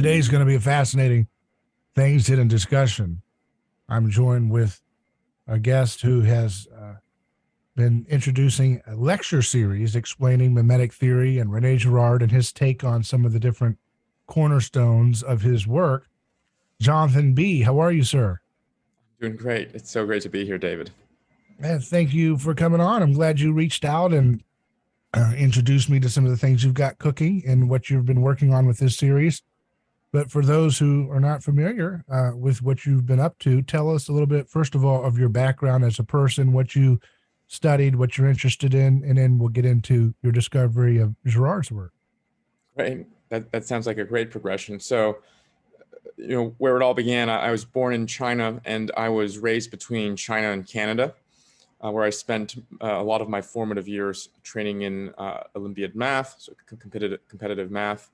Today's going to be a fascinating things hidden discussion. I'm joined with a guest who has been introducing a lecture series explaining mimetic theory and Rene Girard and his take on some of the different cornerstones of his work. Johnathan Bi, how are you, sir? Doing great. It's so great to be here, David. And thank you for coming on. I'm glad you reached out and introduced me to some of the things you've got cooking and what you've been working on with this series. But for those who are not familiar with what you've been up to, tell us a little bit, first of all, of your background as a person, what you studied, what you're interested in, and then we'll get into your discovery of Girard's work. Great. That sounds like a great progression. So, where it all began, I was born in China and I was raised between China and Canada, where I spent a lot of my formative years training in Olympiad math, so competitive math.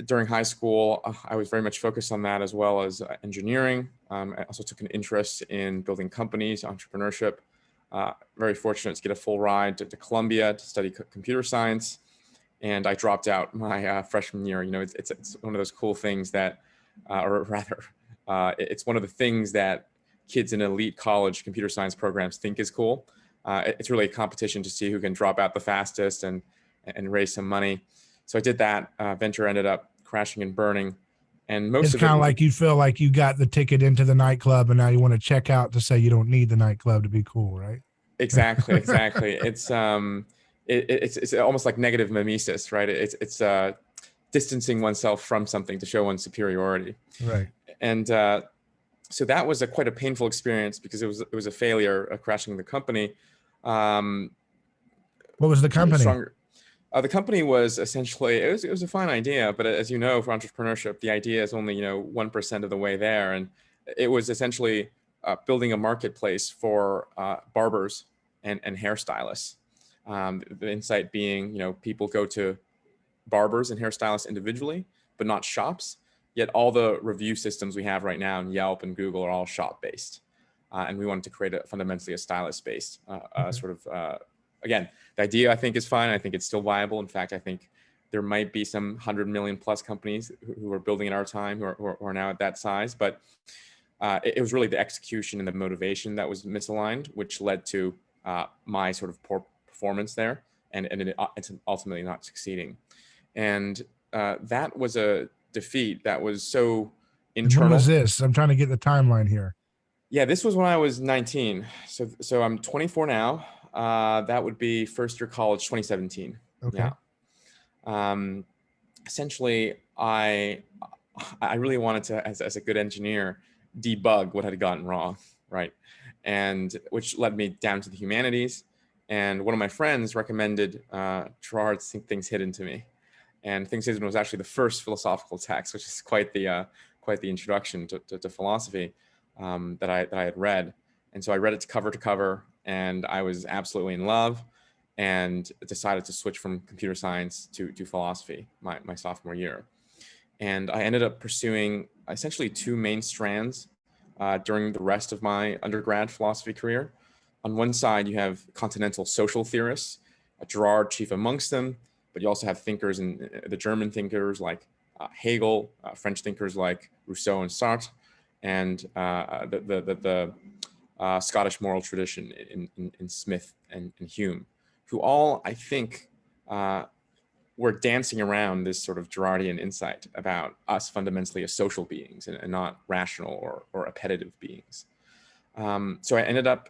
During high school, I was very much focused on that as well as engineering. I also took an interest in building companies, entrepreneurship. Very fortunate to get a full ride to Columbia to study computer science. And I dropped out my freshman year. It's one of those cool things that, it's one of the things that kids in elite college computer science programs think is cool. It's really a competition to see who can drop out the fastest and raise some money. So I did that. Venture ended up crashing and burning. And it's kind of like you feel like you got the ticket into the nightclub and now you want to check out to say you don't need the nightclub to be cool, right? Exactly. It's almost like negative mimesis, right? It's distancing oneself from something to show one's superiority. Right. And so that was quite a painful experience because it was a failure, crashing the company. What was the company? The company was essentially, it was a fine idea, but as you know, for entrepreneurship, the idea is only 1% of the way there, and it was essentially building a marketplace for barbers and hairstylists. The insight being, people go to barbers and hairstylists individually, but not shops. Yet all the review systems we have right now in Yelp and Google are all shop-based, and we wanted to create fundamentally a stylist-based sort of. Again, the idea I think is fine. I think it's still viable. In fact, I think there might be some 100 million plus companies who are building in our time who are now at that size. But it was really the execution and the motivation that was misaligned, which led to my sort of poor performance there, and it's ultimately not succeeding. And that was a defeat that was so internal. When was this? I'm trying to get the timeline here. Yeah, this was when I was 19. So I'm 24 now. That would be first year college, 2017. Okay. Yeah. Essentially, I really wanted to, as a good engineer, debug what had gotten wrong, right? And which led me down to the humanities. And one of my friends recommended Girard's Things Hidden to me. And Things Hidden was actually the first philosophical text, which is quite the introduction to philosophy that I had read. And so I read it cover to cover, and I was absolutely in love, and decided to switch from computer science to philosophy my sophomore year. And I ended up pursuing essentially two main strands during the rest of my undergrad philosophy career. On one side, you have continental social theorists, Girard chief amongst them, but you also have thinkers and the German thinkers like Hegel, French thinkers like Rousseau and Sartre, and the Scottish moral tradition in Smith and Hume, who all, I think, were dancing around this sort of Girardian insight about us fundamentally as social beings and not rational or appetitive beings. So I ended up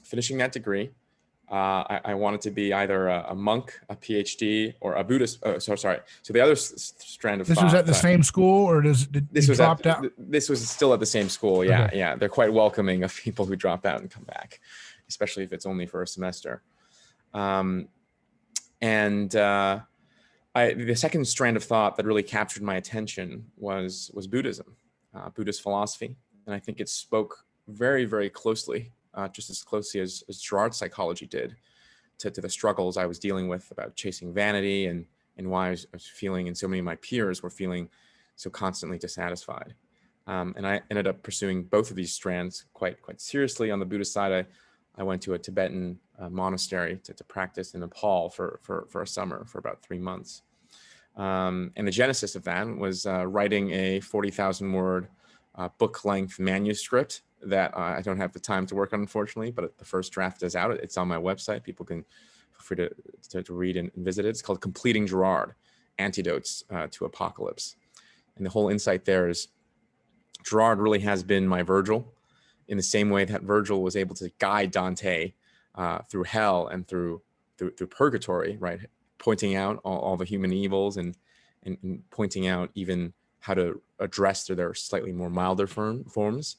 finishing that degree. I wanted to be either a monk, a PhD, or a Buddhist. So the other strand of this thought. Was at the same school, or dropped out? This was still at the same school. Yeah, Okay. Yeah. They're quite welcoming of people who drop out and come back, especially if it's only for a semester. The second strand of thought that really captured my attention was Buddhism, Buddhist philosophy, and I think it spoke very, very closely. Just as closely as Girard's psychology did to the struggles I was dealing with about chasing vanity and why I was feeling, and so many of my peers were feeling so constantly dissatisfied. And I ended up pursuing both of these strands quite seriously. On the Buddhist side, I went to a Tibetan monastery to practice in Nepal for a summer, for about 3 months. And the genesis of that was writing a 40,000 word book-length manuscript that I don't have the time to work on, unfortunately, but the first draft is out. It's on my website. People can feel free to read and visit it. It's called Completing Girard, Antidotes to Apocalypse. And the whole insight there is Girard really has been my Virgil, in the same way that Virgil was able to guide Dante through hell and through purgatory, right? Pointing out all the human evils and pointing out even how to address their slightly more milder forms.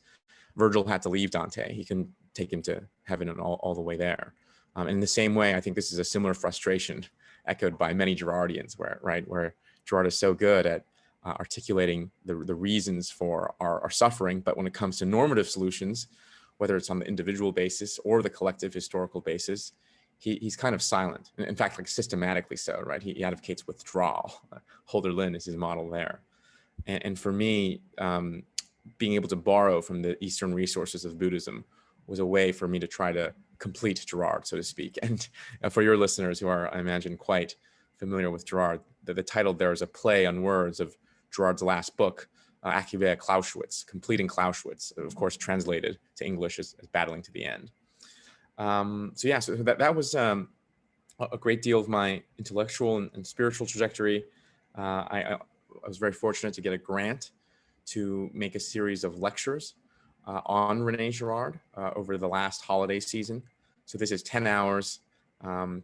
Virgil had to leave Dante. He couldn't take him to heaven and all the way there. In the same way, I think this is a similar frustration echoed by many Girardians, where Girard is so good at articulating the reasons for our suffering, but when it comes to normative solutions, whether it's on the individual basis or the collective historical basis, he's kind of silent. In fact, like systematically so, right? He advocates withdrawal. Hölderlin is his model there. And for me, being able to borrow from the Eastern resources of Buddhism was a way for me to try to complete Girard, so to speak. And for your listeners who are, I imagine, quite familiar with Girard, the title there is a play on words of Girard's last book, Acuvea Clausewitz, Completing Clausewitz, of course, translated to English as Battling to the End. So that was a great deal of my intellectual and spiritual trajectory. I was very fortunate to get a grant to make a series of lectures on Rene Girard over the last holiday season. So this is 10 hours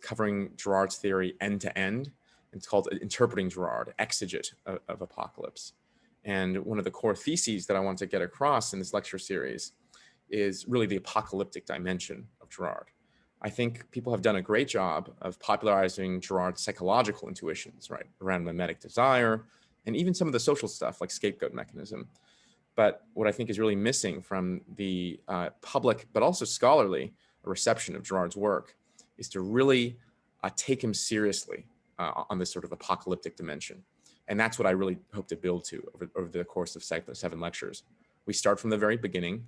covering Girard's theory end to end. It's called Interpreting Girard, Exegete of Apocalypse. And one of the core theses that I want to get across in this lecture series is really the apocalyptic dimension of Girard. I think people have done a great job of popularizing Girard's psychological intuitions, right, around mimetic desire, and even some of the social stuff like scapegoat mechanism. But what I think is really missing from the public, but also scholarly reception of Girard's work is to really take him seriously on this sort of apocalyptic dimension. And that's what I really hope to build to over the course of 7 lectures. We start from the very beginning.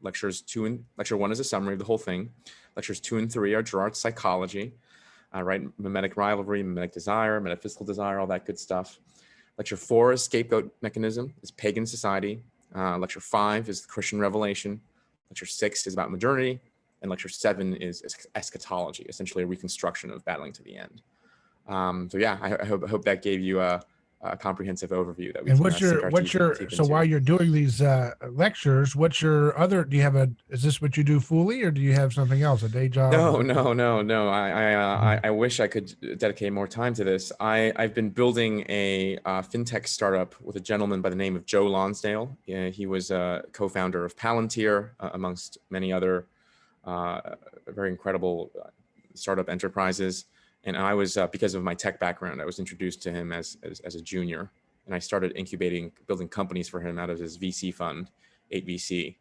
Lecture 1 is a summary of the whole thing. Lectures 2 and 3 are Girard's psychology, right? Mimetic rivalry, mimetic desire, metaphysical desire, all that good stuff. Lecture 4 is scapegoat mechanism, is pagan society. Lecture 5 is the Christian revelation. Lecture 6 is about modernity. And lecture 7 is eschatology, essentially a reconstruction of battling to the end. I hope that gave you a comprehensive overview that we and can so while you're doing these lectures, is this what you do fully, or do you have something else, a day job? No. I wish I could dedicate more time to this. I've been building a fintech startup with a gentleman by the name of Joe Lonsdale. He was a co-founder of Palantir, amongst many other very incredible startup enterprises. And I was, because of my tech background, I was introduced to him as a junior, and I started building companies for him out of his VC fund, 8VC.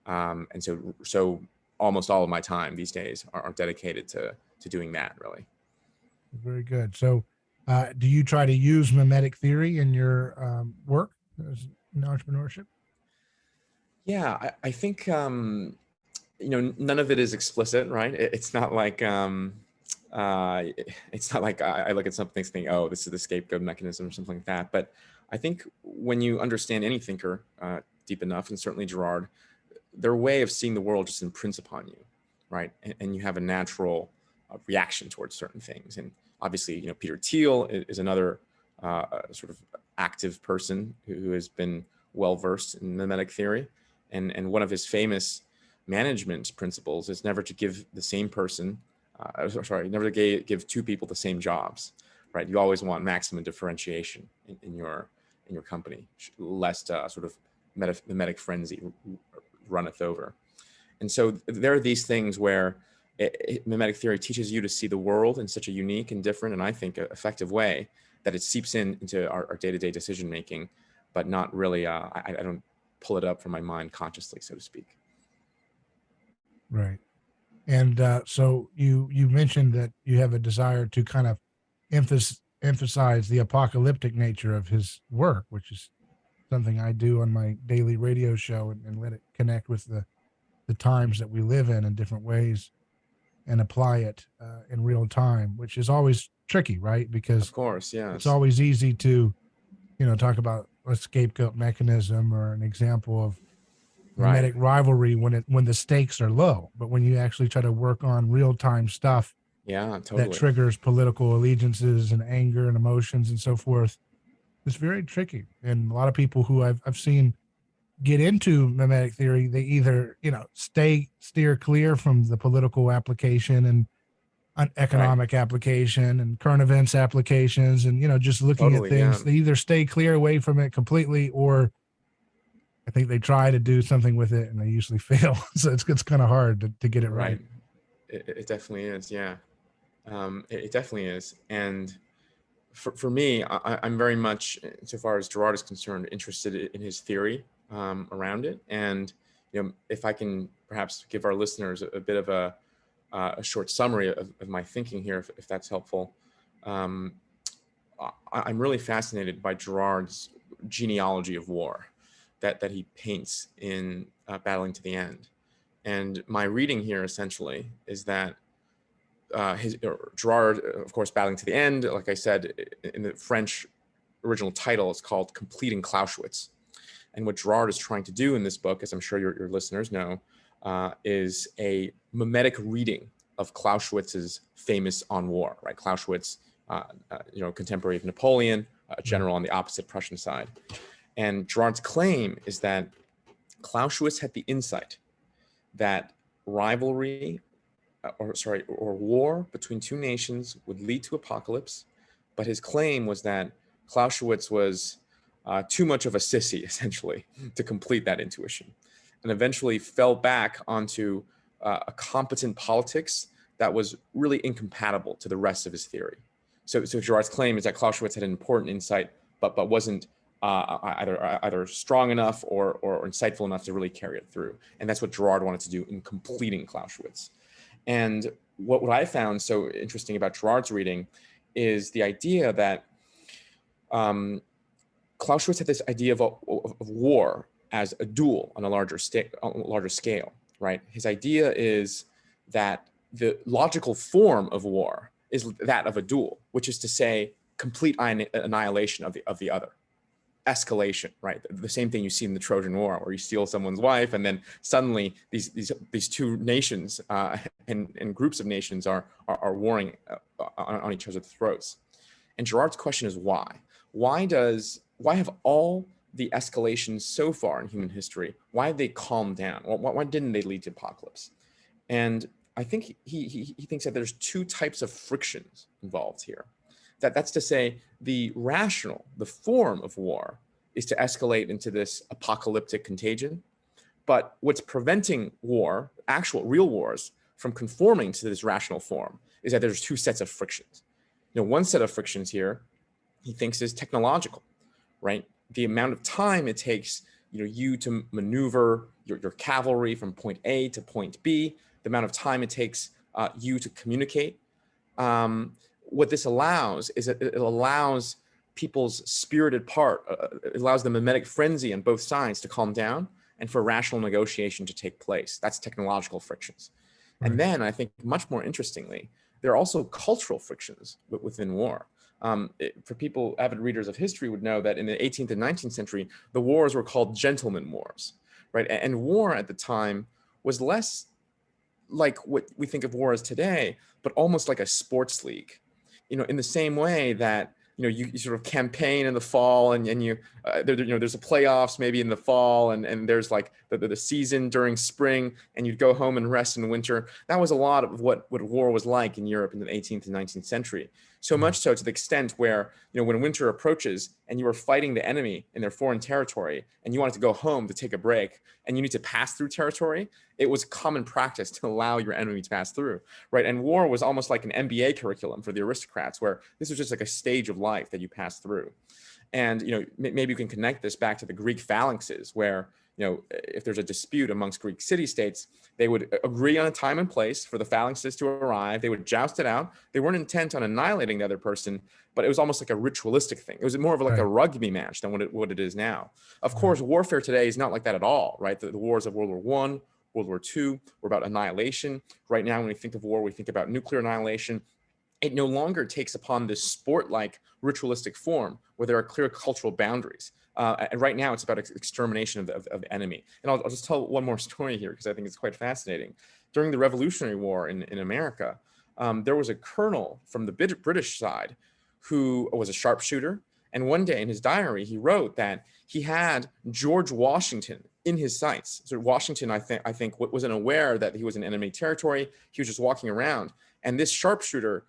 And so almost all of my time these days are dedicated to doing that, really. Very good. So do you try to use mimetic theory in your work in entrepreneurship? Yeah, I think, none of it is explicit, right? It's not like, I look at something thinking, oh, this is the scapegoat mechanism or something like that. But I think when you understand any thinker deep enough, and certainly Girard, their way of seeing the world just imprints upon you, right? And you have a natural reaction towards certain things. And obviously, Peter Thiel is another sort of active person who has been well-versed in mimetic theory. And one of his famous management principles is never to give the same person never to give 2 people the same jobs, right? You always want maximum differentiation in your company, lest sort of mimetic frenzy runneth over. And so there are these things where mimetic theory teaches you to see the world in such a unique and different, and I think effective way, that it seeps into our day-to-day decision making, but not really. I don't pull it up from my mind consciously, so to speak. Right. And so you mentioned that you have a desire to kind of emphasize the apocalyptic nature of his work, which is something I do on my daily radio show, and let it connect with the times that we live in different ways. and apply it in real time, which is always tricky, right? Because Of course, it's yes. always easy to, talk about a scapegoat mechanism or an example of Right. mimetic rivalry when the stakes are low. But when you actually try to work on real time stuff Yeah, that totally. triggers political allegiances and anger and emotions and so forth, it's very tricky. And a lot of people who I've seen get into mimetic theory, they either, steer clear from the political application and an Right. economic application and current events applications and, just looking at Totally. Yeah. things. They either stay clear away from it completely, or I think they try to do something with it and they usually fail. So it's kind of hard to get it right. Right. It definitely is. Yeah. It definitely is. And for me, I'm very much, so far as Girard is concerned, interested in his theory around it. And, if I can perhaps give our listeners a bit of a short summary of my thinking here, if that's helpful. Um, I'm really fascinated by Girard's genealogy of war that he paints in Battling to the End. And my reading here essentially is that Girard, of course, Battling to the End, like I said, in the French original title, it's called Completing Clausewitz. And what Girard is trying to do in this book, as I'm sure your listeners know, is a mimetic reading of Clausewitz's famous On War, right? Clausewitz, contemporary of Napoleon, a general on the opposite Prussian side. And Girard's claim is that Clausewitz had the insight that rivalry, or war between two nations would lead to apocalypse. But his claim was that Clausewitz was too much of a sissy, essentially, to complete that intuition, and eventually fell back onto a competent politics that was really incompatible to the rest of his theory. So Girard's claim is that Clausewitz had an important insight, but wasn't either strong enough or insightful enough to really carry it through. And that's what Girard wanted to do in completing Clausewitz. And what I found so interesting about Girard's reading is the idea that Clausewitz had this idea of war as a duel on a larger scale, right? His idea is that the logical form of war is that of a duel, which is to say complete annihilation of the other. Escalation, right? The same thing you see in the Trojan War, where you steal someone's wife, and then suddenly these two nations and groups of nations are warring on each other's throats. And Girard's question is why? Why have all the escalations so far in human history, why have they calmed down? Why didn't they lead to apocalypse? And I think he thinks that there's two types of frictions involved here. That's to say, the form of war is to escalate into this apocalyptic contagion. But what's preventing war, actual real wars, from conforming to this rational form is that there's two sets of frictions. One set of frictions here, he thinks, is technological, right? The amount of time it takes, you to maneuver your cavalry from point A to point B, the amount of time it takes you to communicate. What this allows is that it allows people's spirited part, it allows the mimetic frenzy on both sides to calm down and for rational negotiation to take place. That's technological frictions. Right. And then I think much more interestingly, there are also cultural frictions within war. For people, avid readers of history would know that in the 18th and 19th century, the wars were called gentleman wars, right? And war at the time was less like what we think of war as today, but almost like a sports league. In the same way that you sort of campaign in the fall, and you there's a playoffs maybe in the fall, and there's like the season during spring, and you'd go home and rest in winter. That was a lot of what war was like in Europe in the 18th and 19th century. So much so to the extent where when winter approaches and you are fighting the enemy in their foreign territory, and you wanted to go home to take a break, and you need to pass through territory, it was common practice to allow your enemy to pass through, right? And war was almost like an MBA curriculum for the aristocrats, where this was just like a stage of life that you pass through. And maybe you can connect this back to the Greek phalanxes, where if there's a dispute amongst Greek city-states, they would agree on a time and place for the phalanxes to arrive. They would joust it out. They weren't intent on annihilating the other person, but it was almost like a ritualistic thing. It was more of like a rugby match than what it is now. Of course, warfare today is not like that at all, right? The wars of World War I, World War II were about annihilation. Right now, when we think of war, we think about nuclear annihilation. It no longer takes upon this sport-like ritualistic form where there are clear cultural boundaries. And right now, it's about extermination of the enemy. And I'll just tell one more story here because I think it's quite fascinating. During the Revolutionary War in America, there was a colonel from the British side who was a sharpshooter. And one day in his diary, he wrote that he had George Washington in his sights. So Washington, I think, wasn't aware that he was in enemy territory. He was just walking around. And this sharpshooter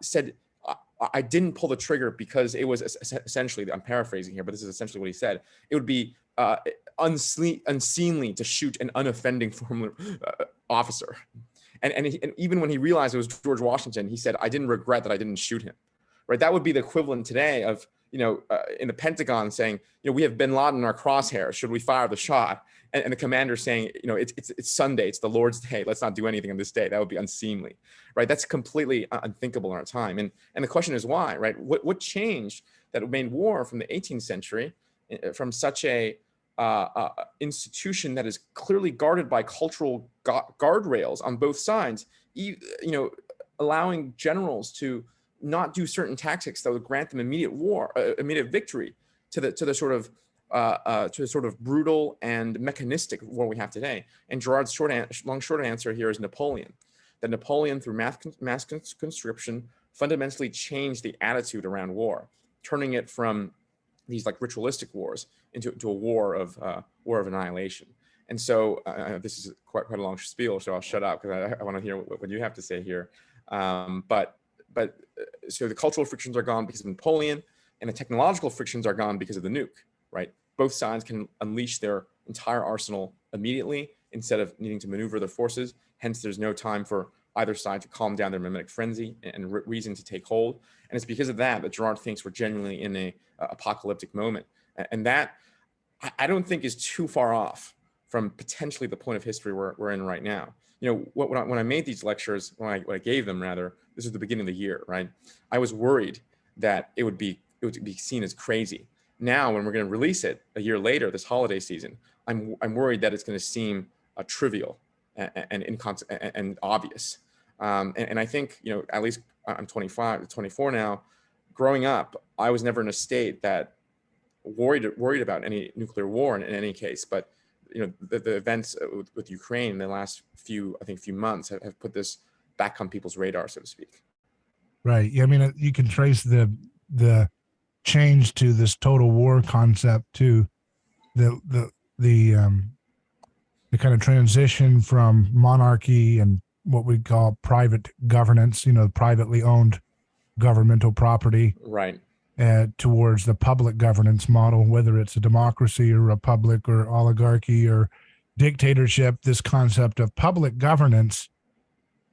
said, I didn't pull the trigger because it was essentially, I'm paraphrasing here, but this is essentially what he said. It would be unseemly to shoot an unoffending former officer. And even when he realized it was George Washington, he said, I didn't regret that I didn't shoot him. Right? That would be the equivalent today of, in the Pentagon saying, we have bin Laden in our crosshairs. Should we fire the shot? And the commander saying, it's Sunday, it's the Lord's day. Let's not do anything on this day. That would be unseemly, right? That's completely unthinkable in our time. And the question is why, right? What changed that made war from the 18th century, from such a institution that is clearly guarded by cultural guardrails on both sides, allowing generals to not do certain tactics that would grant them immediate victory to the sort of brutal and mechanistic war we have today. And Girard's short answer here is Napoleon. That Napoleon, through mass conscription, fundamentally changed the attitude around war, turning it from these like ritualistic wars into a war of annihilation. And so this is quite a long spiel, so I'll shut up because I want to hear what you have to say here. So the cultural frictions are gone because of Napoleon, and the technological frictions are gone because of the nuke, right? Both sides can unleash their entire arsenal immediately instead of needing to maneuver their forces. Hence, there's no time for either side to calm down their mimetic frenzy and reason to take hold. And it's because of that Girard thinks we're genuinely in a apocalyptic moment. And that, I don't think, is too far off from potentially the point of history we're in right now. When I made these lectures, when I gave them rather, this was the beginning of the year, right? I was worried that it would be seen as crazy. Now, when we're going to release it a year later, this holiday season, I'm worried that it's going to seem trivial and obvious. And I think, at least I'm 24 now. Growing up, I was never in a state that worried about any nuclear war in any case. But the events with Ukraine in the last few months have put this back on people's radar, so to speak. Right. Yeah. I mean, you can trace the change to this total war concept to the kind of transition from monarchy and what we call private governance, privately owned governmental property, right, towards the public governance model, whether it's a democracy or republic or oligarchy or dictatorship. This concept of public governance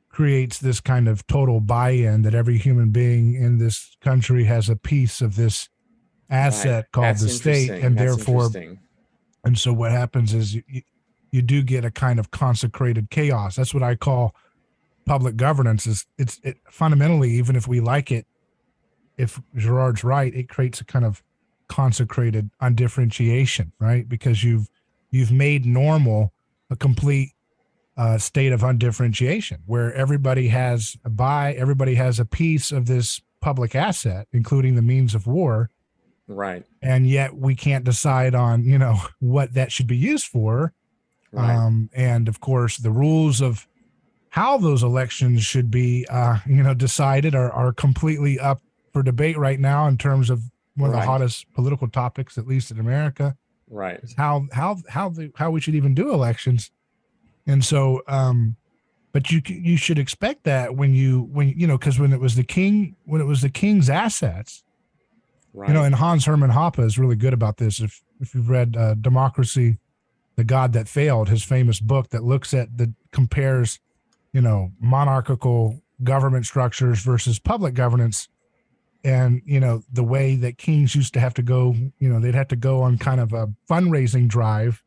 creates this kind of total buy-in that every human being in this country has a piece of this asset called the state, and therefore, and so what happens is you do get a kind of consecrated chaos. That's what I call public governance. It fundamentally, even if we like it, if Girard's right, it creates a kind of consecrated undifferentiation, right? Because you've made normal a complete state of undifferentiation where everybody has a piece of this public asset, including the means of war. Right. And yet we can't decide on, what that should be used for. Right. And of course, the rules of how those elections should be, decided are completely up for debate right now in terms of one of the hottest political topics, at least in America. Right. Is how we should even do elections. And so, but you should expect that because when it was the king's assets, right. And Hans Hermann Hoppe is really good about this. If you've read Democracy, the God That Failed, his famous book that compares, monarchical government structures versus public governance. And, the way that kings used to have to go, they'd have to go on kind of a fundraising drive,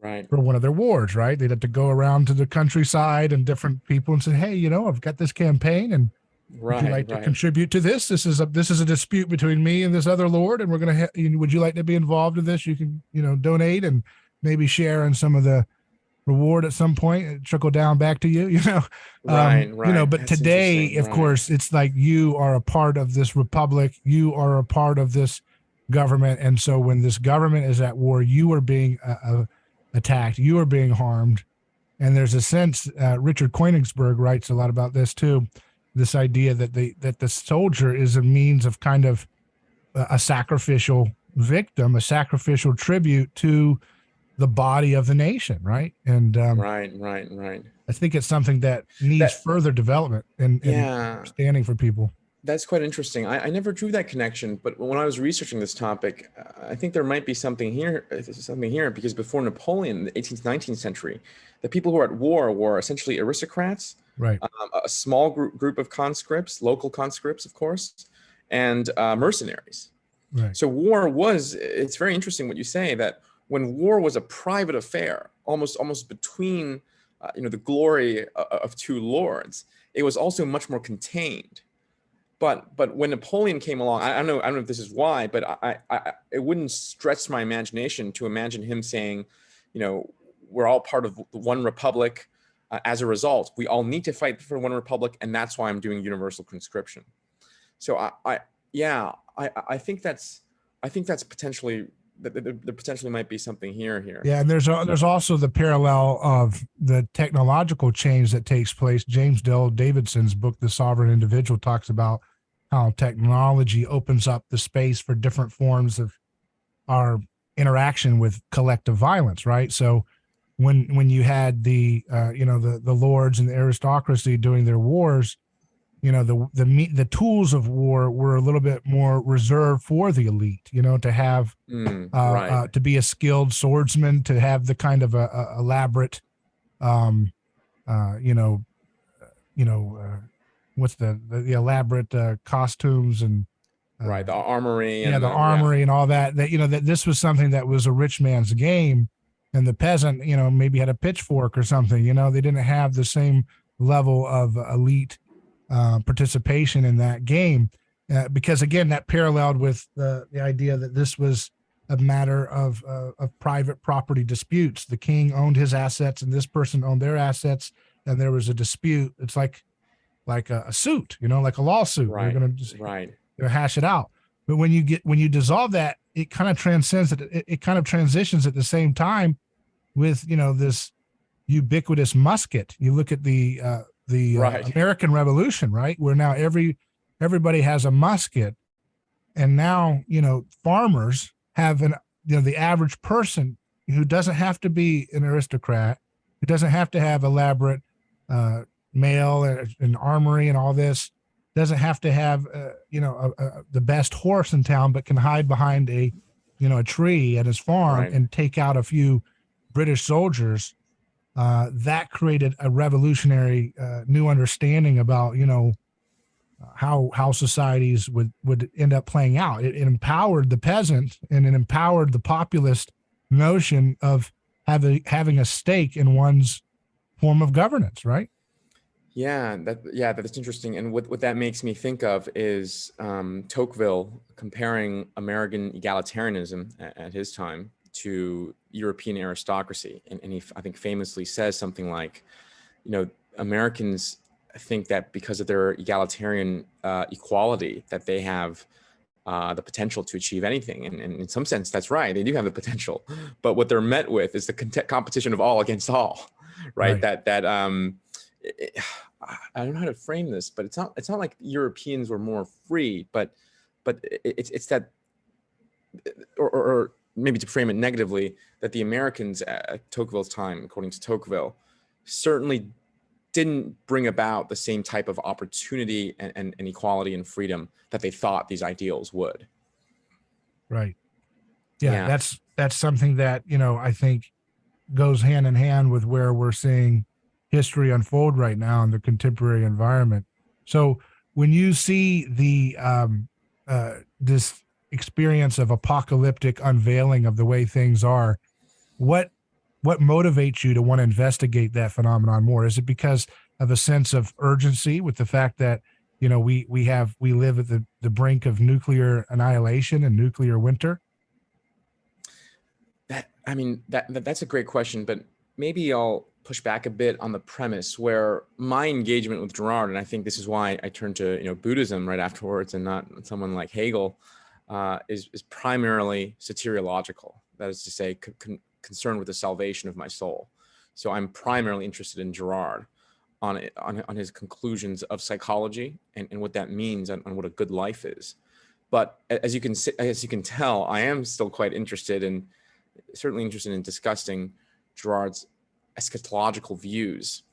right, for one of their wars, right? They'd have to go around to the countryside and different people and say, hey, I've got this campaign and would you like to contribute to this? This is a dispute between me and this other lord, and we're going to, would you like to be involved in this? You can, donate and maybe share in some of the reward at some point, it trickle down back to you, Right, right. but That's today, interesting. of Right, course, it's like you are a part of this republic, you are a part of this government. And so when this government is at war, you are being attacked, you are being harmed. And there's a sense, Richard Koenigsberg writes a lot about this too, this idea that the soldier is a means of kind of a sacrificial victim, a sacrificial tribute to the body of the nation, right? And right, right, right. I think it's something that needs That, further development and yeah, understanding for people. that's quite interesting. I never drew that connection, but when I was researching this topic, I think there might be something here, because before Napoleon, in the 18th, 19th century, the people who were at war were essentially aristocrats, Right, a small group of conscripts, local conscripts, of course, and mercenaries. right, So it's very interesting what you say, that when war was a private affair, almost between, the glory of two lords, it was also much more contained. But when Napoleon came along, I don't know if this is why, but it wouldn't stretch my imagination to imagine him saying, we're all part of one republic. As a result, we all need to fight for one republic, and that's why I'm doing universal conscription. So I think that's potentially, there potentially might be something here. yeah. And there's also the parallel of the technological change that takes place. James Dale Davidson's book, The Sovereign Individual, talks about how technology opens up the space for different forms of our interaction with collective violence, right? So when you had the the lords and the aristocracy doing their wars, the tools of war were a little bit more reserved for the elite, to have Right. to be a skilled swordsman, to have the kind of a elaborate um uh you know what's the elaborate costumes and Right. The armory yeah, and the armory and all that, that this was something that was a rich man's game, and the peasant, maybe had a pitchfork or something. They didn't have the same level of elite participation in that game, because again, that paralleled with the idea that this was a matter of private property disputes. The king owned his assets, and this person owned their assets, and there was a dispute. It's like a suit, like a lawsuit. We're right. going to just Right. hash it out. But when you dissolve that, it kind of transcends it. It kind of transitions at the same time with this ubiquitous musket. You look at the Right. American Revolution, right, where now everybody has a musket, and now farmers have the average person who doesn't have to be an aristocrat, who doesn't have to have elaborate mail and armory and all this, doesn't have to have the best horse in town, but can hide behind a tree at his farm Right. and take out a few British soldiers. That created a revolutionary new understanding about how societies would end up playing out. It empowered the peasant, and it empowered the populist notion of having a stake in one's form of governance, right? That's interesting. And what that makes me think of is Tocqueville comparing American egalitarianism at his time to European aristocracy, and he, I think, famously says something like, Americans think that because of their egalitarian equality, that they have the potential to achieve anything, and in some sense, that's right. They do have the potential, but what they're met with is the competition of all against all, right? Right. I don't know how to frame this, but it's not like Europeans were more free, but it's that, or maybe to frame it negatively, that the Americans at Tocqueville's time, according to Tocqueville, certainly didn't bring about the same type of opportunity and equality and freedom that they thought these ideals would. Right. Yeah, Yeah. that's something that I think goes hand in hand with where we're seeing history unfold right now in the contemporary environment. So when you see the this experience of apocalyptic unveiling of the way things are, what motivates you to want to investigate that phenomenon more? Is it because of a sense of urgency with the fact that we live at the brink of nuclear annihilation and nuclear winter? That's a great question, but maybe I'll push back a bit on the premise where my engagement with Girard, and I think this is why I turned to Buddhism right afterwards and not someone like Hegel, is primarily soteriological. That is to say, concerned with the salvation of my soul. So I'm primarily interested in Girard on his conclusions of psychology and what that means and what a good life is. But as you can tell, I am still quite certainly interested in discussing Girard's eschatological views.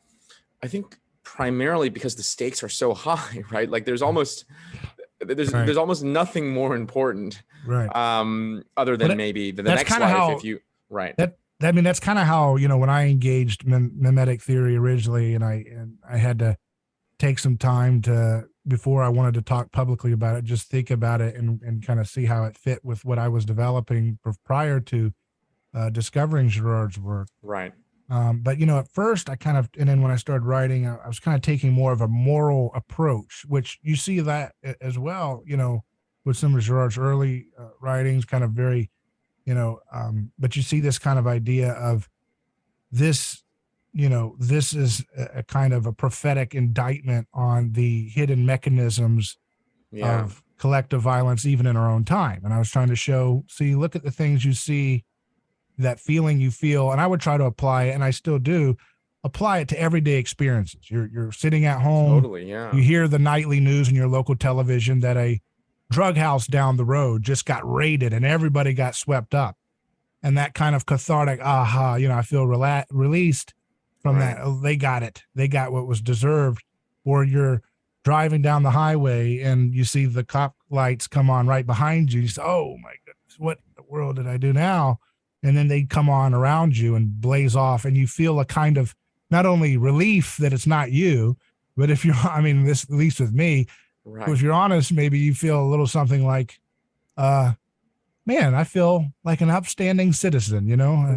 I think primarily because the stakes are so high, right? Like there's almost nothing more important, right? Other than maybe the next life. If you right. That's kind of how, when I engaged mimetic theory originally, and I had to take some time before I wanted to talk publicly about it, just think about it and kind of see how it fit with what I was developing prior to discovering Girard's work. Right. But, at first and then when I started writing, I was kind of taking more of a moral approach, which you see that as well, with some of Girard's early writings, kind of very, but you see this kind of idea of this, this is a kind of a prophetic indictment on the hidden mechanisms of collective violence, even in our own time. And I was trying to look at the things you see, that feeling you feel, and I would try to apply it, and I still do apply it to everyday experiences. You're sitting at home. Totally, yeah. You hear the nightly news in your local television that a drug house down the road just got raided and everybody got swept up. And that kind of cathartic, I feel released from that. Oh, they got it. They got what was deserved. Or you're driving down the highway and you see the cop lights come on right behind you. You say, oh my goodness, what in the world did I do now? And then they come on around you and blaze off, and you feel a kind of not only relief that it's not you, but if you're, this, at least with me, if you're honest, maybe you feel a little something like, man, I feel like an upstanding citizen,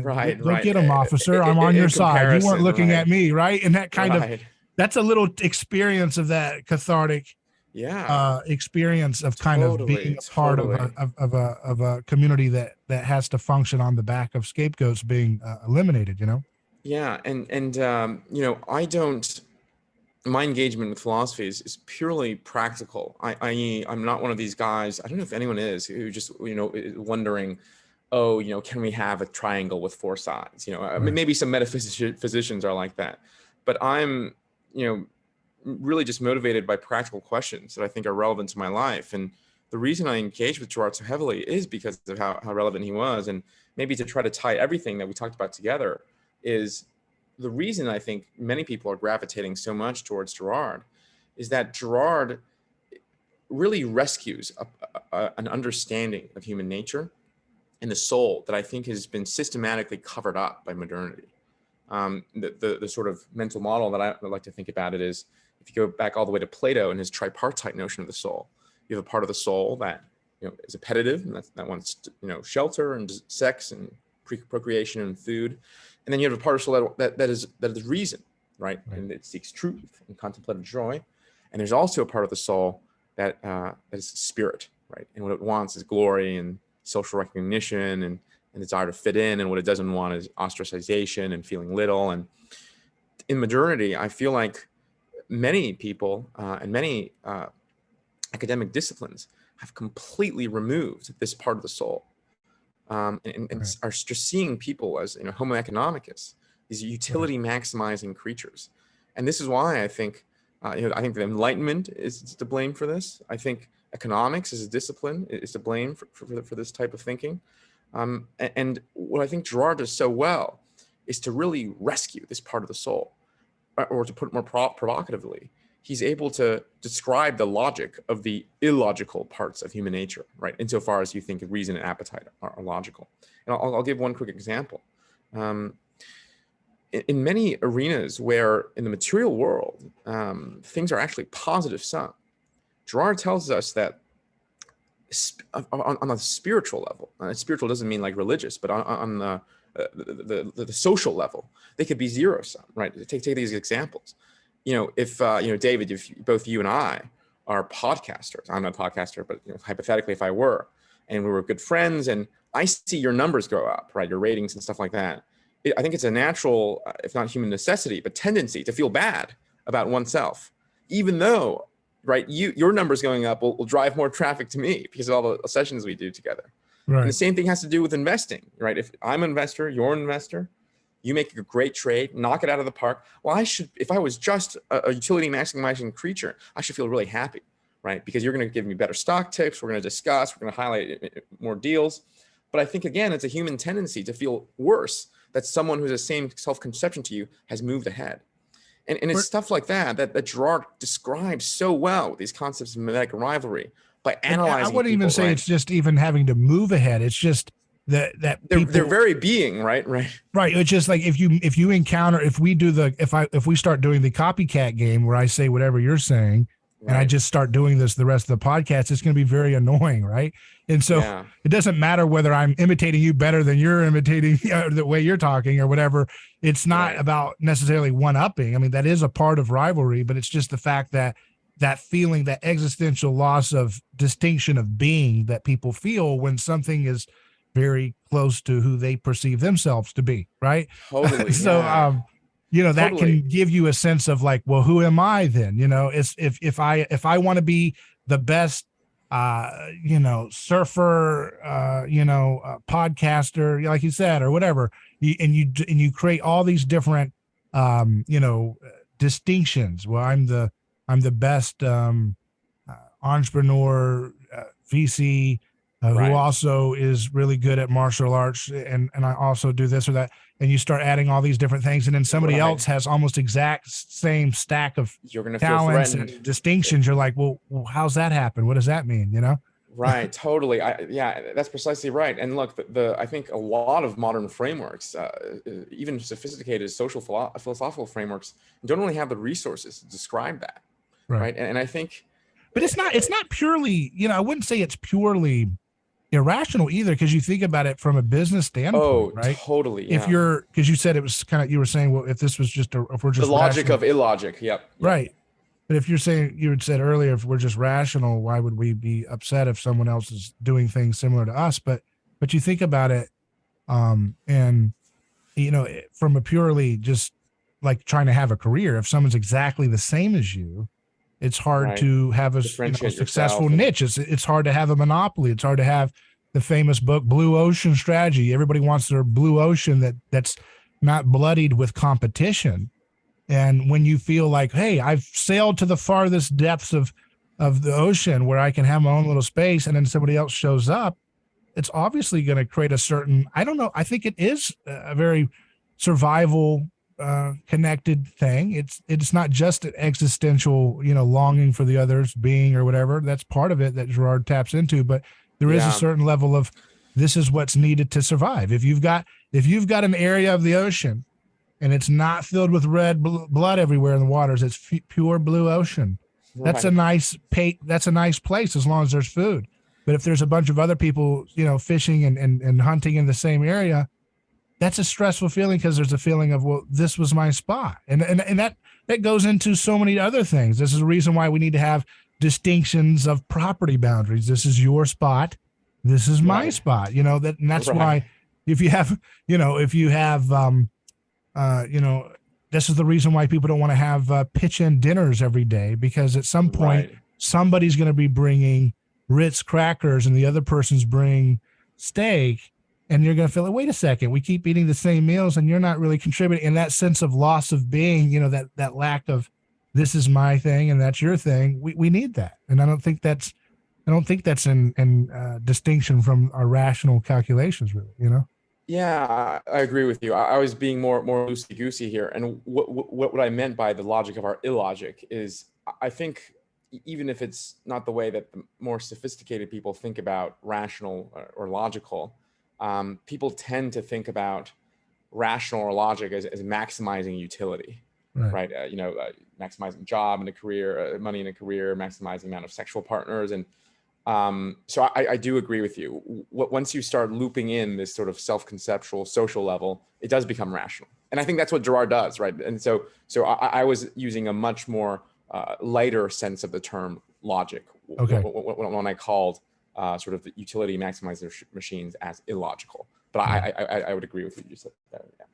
Right. Go get him, officer. I'm on your side. You weren't looking at me, right? And that kind of, that's a little experience of that cathartic experience of kind of being a part of a community that has to function on the back of scapegoats being eliminated, Yeah. And my engagement with philosophy is purely practical. I'm not one of these guys, I don't know if anyone is, who just, is wondering, can we have a triangle with four sides? Maybe some metaphysicians are like that, but I'm, really just motivated by practical questions that I think are relevant to my life. And the reason I engaged with Girard so heavily is because of how relevant he was. And maybe to try to tie everything that we talked about together is the reason I think many people are gravitating so much towards Girard is that Girard really rescues an understanding of human nature and the soul that I think has been systematically covered up by modernity. The sort of mental model that I like to think about it is, if you go back all the way to Plato and his tripartite notion of the soul, you have a part of the soul that is appetitive, and that wants shelter and sex and procreation and food, and then you have a part of the soul that is reason, right? And it seeks truth and contemplative joy, and there's also a part of the soul that is spirit, right? And what it wants is glory and social recognition and desire to fit in, and what it doesn't want is ostracization and feeling little. And in modernity, I feel like many people and many academic disciplines have completely removed this part of the soul, and are just seeing people as Homo economicus, these utility maximizing creatures. And this is why I think I think the Enlightenment is to blame for this. I think economics as a discipline is to blame for this type of thinking. And what I think Girard does so well is to really rescue this part of the soul, or to put it more provocatively, he's able to describe the logic of the illogical parts of human nature, right? Insofar as you think reason and appetite are logical. And I'll give one quick example. In many arenas where in the material world, things are actually positive sum, Girard tells us that on a spiritual level, spiritual doesn't mean like religious, but on the social level, they could be zero sum, right? Take these examples. If David, if both you and I are podcasters, I'm not a podcaster, but hypothetically, if I were, and we were good friends, and I see your numbers go up, right, your ratings and stuff like that, I think it's a natural, if not human necessity, but tendency to feel bad about oneself, even though, right, your numbers going up will drive more traffic to me because of all the sessions we do together. Right. And the same thing has to do with investing, right? If I'm an investor, you're an investor, you make a great trade, knock it out of the park. Well, if I was just a utility maximizing creature, I should feel really happy, right? Because you're going to give me better stock tips. We're going to discuss, we're going to highlight more deals. But I think, again, it's a human tendency to feel worse that someone who's the same self-conception to you has moved ahead. And it's stuff like that Girard describes so well with these concepts of mimetic rivalry by analyzing. I wouldn't even say it's just even having to move ahead. It's just that they're very being, right. It's just like if you encounter, if we start doing the copycat game where I say whatever you're saying, and I just start doing this the rest of the podcast, it's going to be very annoying, right? And so it doesn't matter whether I'm imitating you better than you're imitating the way you're talking or whatever. It's not about necessarily one-upping. I mean, that is a part of rivalry, but it's just the fact that feeling, that existential loss of distinction of being that people feel when something is very close to who they perceive themselves to be, right? Totally. So, that can give you a sense of like, well, who am I then? It's if I want to be the best, surfer, podcaster, like you said, or whatever, and you create all these different, distinctions. Well, I'm the best entrepreneur, VC, who also is really good at martial arts, and I also do this or that. And you start adding all these different things, and then somebody else has almost exact same stack of talents and distinctions. You're like, well, how's that happen? What does that mean? Right. Totally. That's precisely right. And look, I think a lot of modern frameworks, even sophisticated social philosophical frameworks, don't really have the resources to describe that. Right. And I think, but it's not purely, I wouldn't say it's purely irrational either, because you think about it from a business standpoint, right? Totally. If because you said it was kind of, you were saying, well, if this was just if we're just the logic of illogic, right. But if you're saying, you had said earlier, if we're just rational, why would we be upset if someone else is doing things similar to us? But you think about it, and from a purely just like trying to have a career, if someone's exactly the same as you, it's hard to have a successful niche. It's hard to have a monopoly. It's hard to have the famous book, Blue Ocean Strategy. Everybody wants their blue ocean that's not bloodied with competition. And when you feel like, hey, I've sailed to the farthest depths of the ocean where I can have my own little space, and then somebody else shows up, it's obviously going to create a certain, I don't know, I think it is a very survival connected thing. It's not just an existential, longing for the other's being or whatever. That's part of it that Girard taps into, but there is a certain level of, this is what's needed to survive. If you've got an area of the ocean and it's not filled with red blood everywhere in the waters, it's pure blue ocean. That's a nice place as long as there's food. But if there's a bunch of other people, fishing and hunting in the same area, that's a stressful feeling, because there's a feeling of, well, this was my spot. And that goes into so many other things. This is a reason why we need to have distinctions of property boundaries. This is your spot. This is my spot, and that's why if you have, this is the reason why people don't want to have pitch-in dinners every day, because at some point somebody's going to be bringing Ritz crackers and the other person's bringing steak. And you're going to feel like, wait a second, we keep eating the same meals and you're not really contributing. And that sense of loss of being, that lack of, this is my thing and that's your thing. We need that. And I don't think that's in distinction from our rational calculations, really, Yeah, I agree with you. I was being more loosey goosey here. And what I meant by the logic of our illogic is, I think, even if it's not the way that the more sophisticated people think about rational or logical, people tend to think about rational or logic as maximizing utility, right? Maximizing job in a career, money in a career, maximizing amount of sexual partners. And so I do agree with you. Once you start looping in this sort of self-conceptual social level, it does become rational. And I think that's what Girard does, right? And so I was using a much more lighter sense of the term logic when I called sort of the utility maximizer machines as illogical. But I would agree with what you said there. Yeah.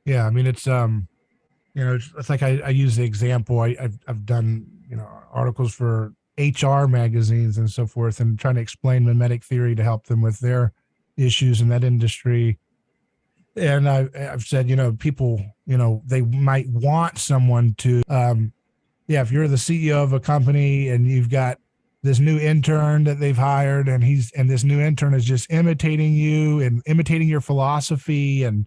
Yeah. I mean, it's like I use the example. I've done, articles for HR magazines and so forth, and trying to explain mimetic theory to help them with their issues in that industry. And I've said, people, they might want someone to, yeah, if you're the CEO of a company and you've got this new intern that they've hired, and this new intern is just imitating you and imitating your philosophy and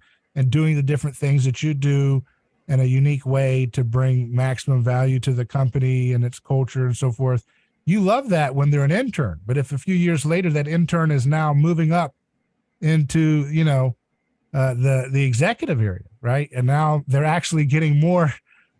doing the different things that you do in a unique way to bring maximum value to the company and its culture and so forth. You love that when they're an intern, but if a few years later that intern is now moving up into, the executive area, right? And now they're actually getting more,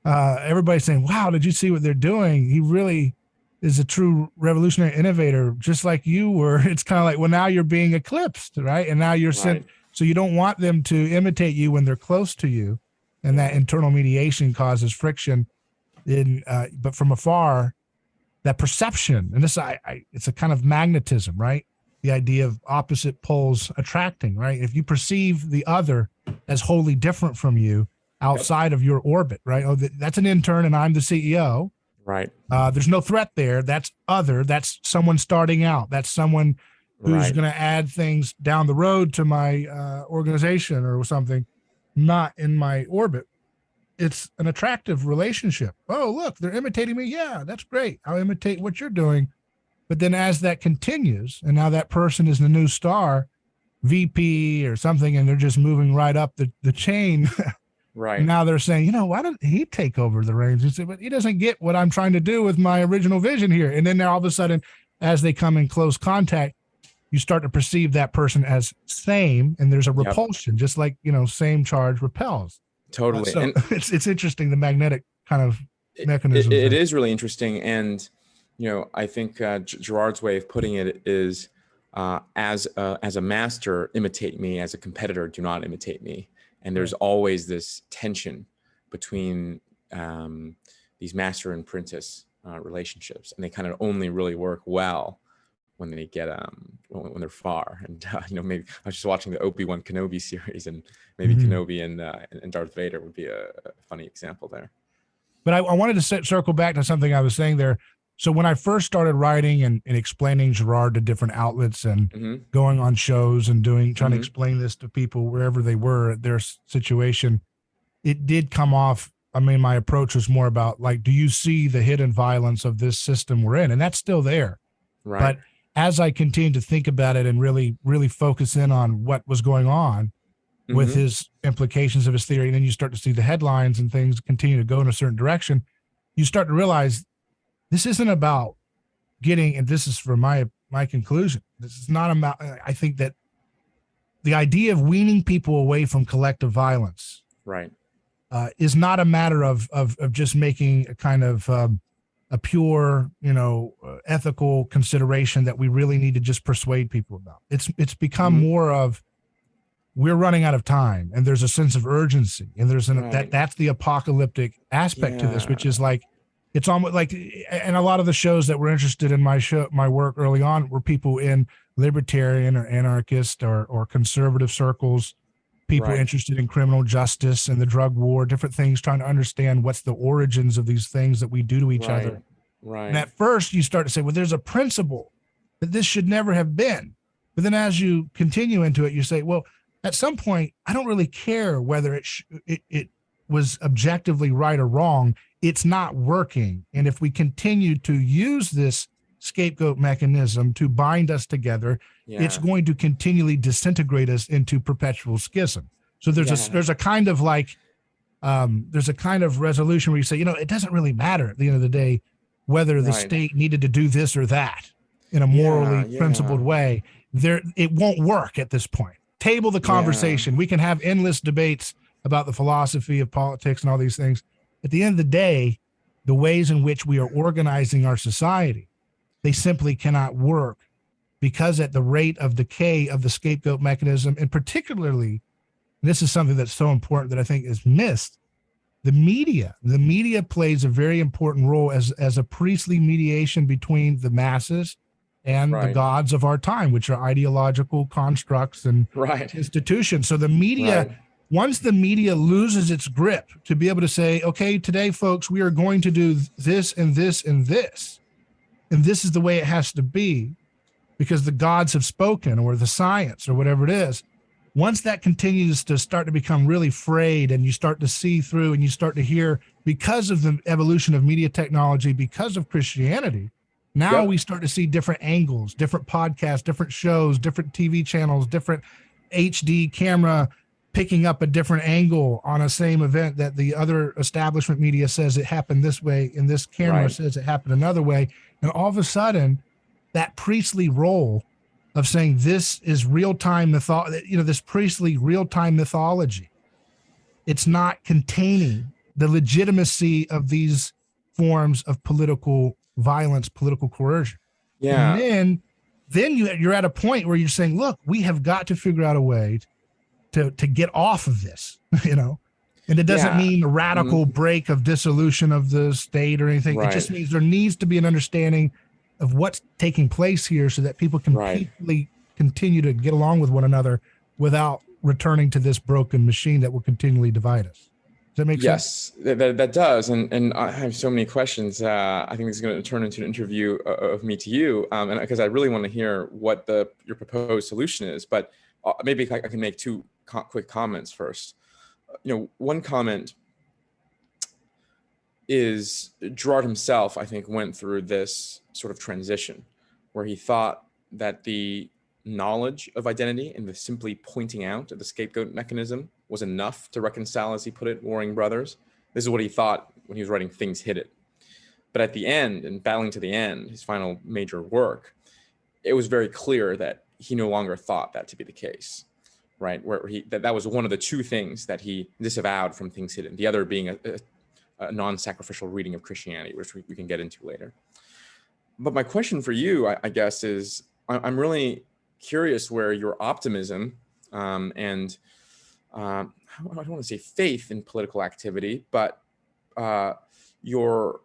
everybody's saying, wow, did you see what they're doing? He really is a true revolutionary innovator, just like you were. It's kind of like, well, now you're being eclipsed, right? And now you're sent, so you don't want them to imitate you when they're close to you. And that internal mediation causes friction but from afar, that perception, and this, it's a kind of magnetism, right? The idea of opposite poles attracting, right? If you perceive the other as wholly different from you outside of your orbit, right? Oh, that's an intern and I'm the CEO. Right. There's no threat there. That's other. That's someone starting out. That's someone who's going to add things down the road to my organization or something, not in my orbit. It's an attractive relationship. Oh, look, they're imitating me. Yeah, that's great. I'll imitate what you're doing. But then as that continues, and now that person is the new star, VP or something, and they're just moving right up the chain. Right. Now they're saying, why didn't he take over the reins? He said, but he doesn't get what I'm trying to do with my original vision here. And then all of a sudden, as they come in close contact, you start to perceive that person as same, and there's a repulsion, just like, same charge repels. Totally. So and it's interesting, the magnetic kind of mechanism. It is really interesting. And, I think Girard's way of putting it is as a master, imitate me. As a competitor, do not imitate me. And there's always this tension between these master and apprentice relationships, and they kind of only really work well when they get when they're far. And maybe I was just watching the Obi-Wan Kenobi series, and maybe Kenobi and Darth Vader would be a funny example there. But I wanted to circle back to something I was saying there. So when I first started writing and explaining Girard to different outlets and going on shows and trying to explain this to people wherever they were at their situation, it did come off. I mean, my approach was more about like, do you see the hidden violence of this system we're in? And that's still there. Right. But as I continued to think about it and really, really focus in on what was going on with his implications of his theory, and then you start to see the headlines and things continue to go in a certain direction, you start to realize this isn't about getting, and this is for my conclusion, this is not about, I think that the idea of weaning people away from collective violence is not a matter of just making a kind of a pure, ethical consideration that we really need to just persuade people about. It's become more of, we're running out of time, and there's a sense of urgency, and there's that's the apocalyptic aspect to this, which is like, it's almost like, and a lot of the shows that were interested in my work early on were people in libertarian or anarchist or conservative circles, people interested in criminal justice and the drug war, different things, trying to understand what's the origins of these things that we do to each other. Right. And at first you start to say, well, there's a principle that this should never have been. But then as you continue into it, you say, well, at some point, I don't really care whether it was objectively right or wrong. It's not working. And if we continue to use this scapegoat mechanism to bind us together, it's going to continually disintegrate us into perpetual schism. So there's a kind of like, there's a kind of resolution where you say, it doesn't really matter at the end of the day whether the state needed to do this or that in a morally principled way. It won't work at this point. Table the conversation. We can have endless debates about the philosophy of politics and all these things. At the end of the day, the ways in which we are organizing our society, they simply cannot work, because at the rate of decay of the scapegoat mechanism, and particularly, this is something that's so important that I think is missed, the media plays a very important role as a priestly mediation between the masses and the gods of our time, which are ideological constructs and institutions. So the media once the media loses its grip to be able to say, okay, today, folks, we are going to do this and this and this, and this is the way it has to be because the gods have spoken, or the science, or whatever it is. Once that continues to start to become really frayed, and you start to see through, and you start to hear, because of the evolution of media technology, because of Christianity, now we start to see different angles, different podcasts, different shows, different TV channels, different HD camera picking up a different angle on a same event that the other establishment media says it happened this way, and this camera says it happened another way. And all of a sudden, that priestly role of saying this is real-time this priestly real-time mythology, it's not containing the legitimacy of these forms of political violence, political coercion. Yeah. And then you're at a point where you're saying, look, we have got to figure out a way to get off of this, and it doesn't mean a radical break of dissolution of the state or anything. It just means there needs to be an understanding of what's taking place here so that people can peacefully continue to get along with one another without returning to this broken machine that will continually divide us. Does that make sense? Yes, that does. And I have so many questions. I think this is going to turn into an interview of me to you, and because I really want to hear what your proposed solution is. But maybe I can make two quick comments first. One comment is Girard himself, I think, went through this sort of transition where he thought that the knowledge of identity and the simply pointing out of the scapegoat mechanism was enough to reconcile, as he put it, warring brothers. This is what he thought when he was writing Things Hidden. But at the end, and Battling to the End, his final major work, it was very clear that he no longer thought that to be the case, right? Where that was one of the two things that he disavowed from Things Hidden, the other being a non-sacrificial reading of Christianity, which we can get into later. But my question for you, I guess, is I'm really curious where your optimism and I don't want to say faith in political activity, but your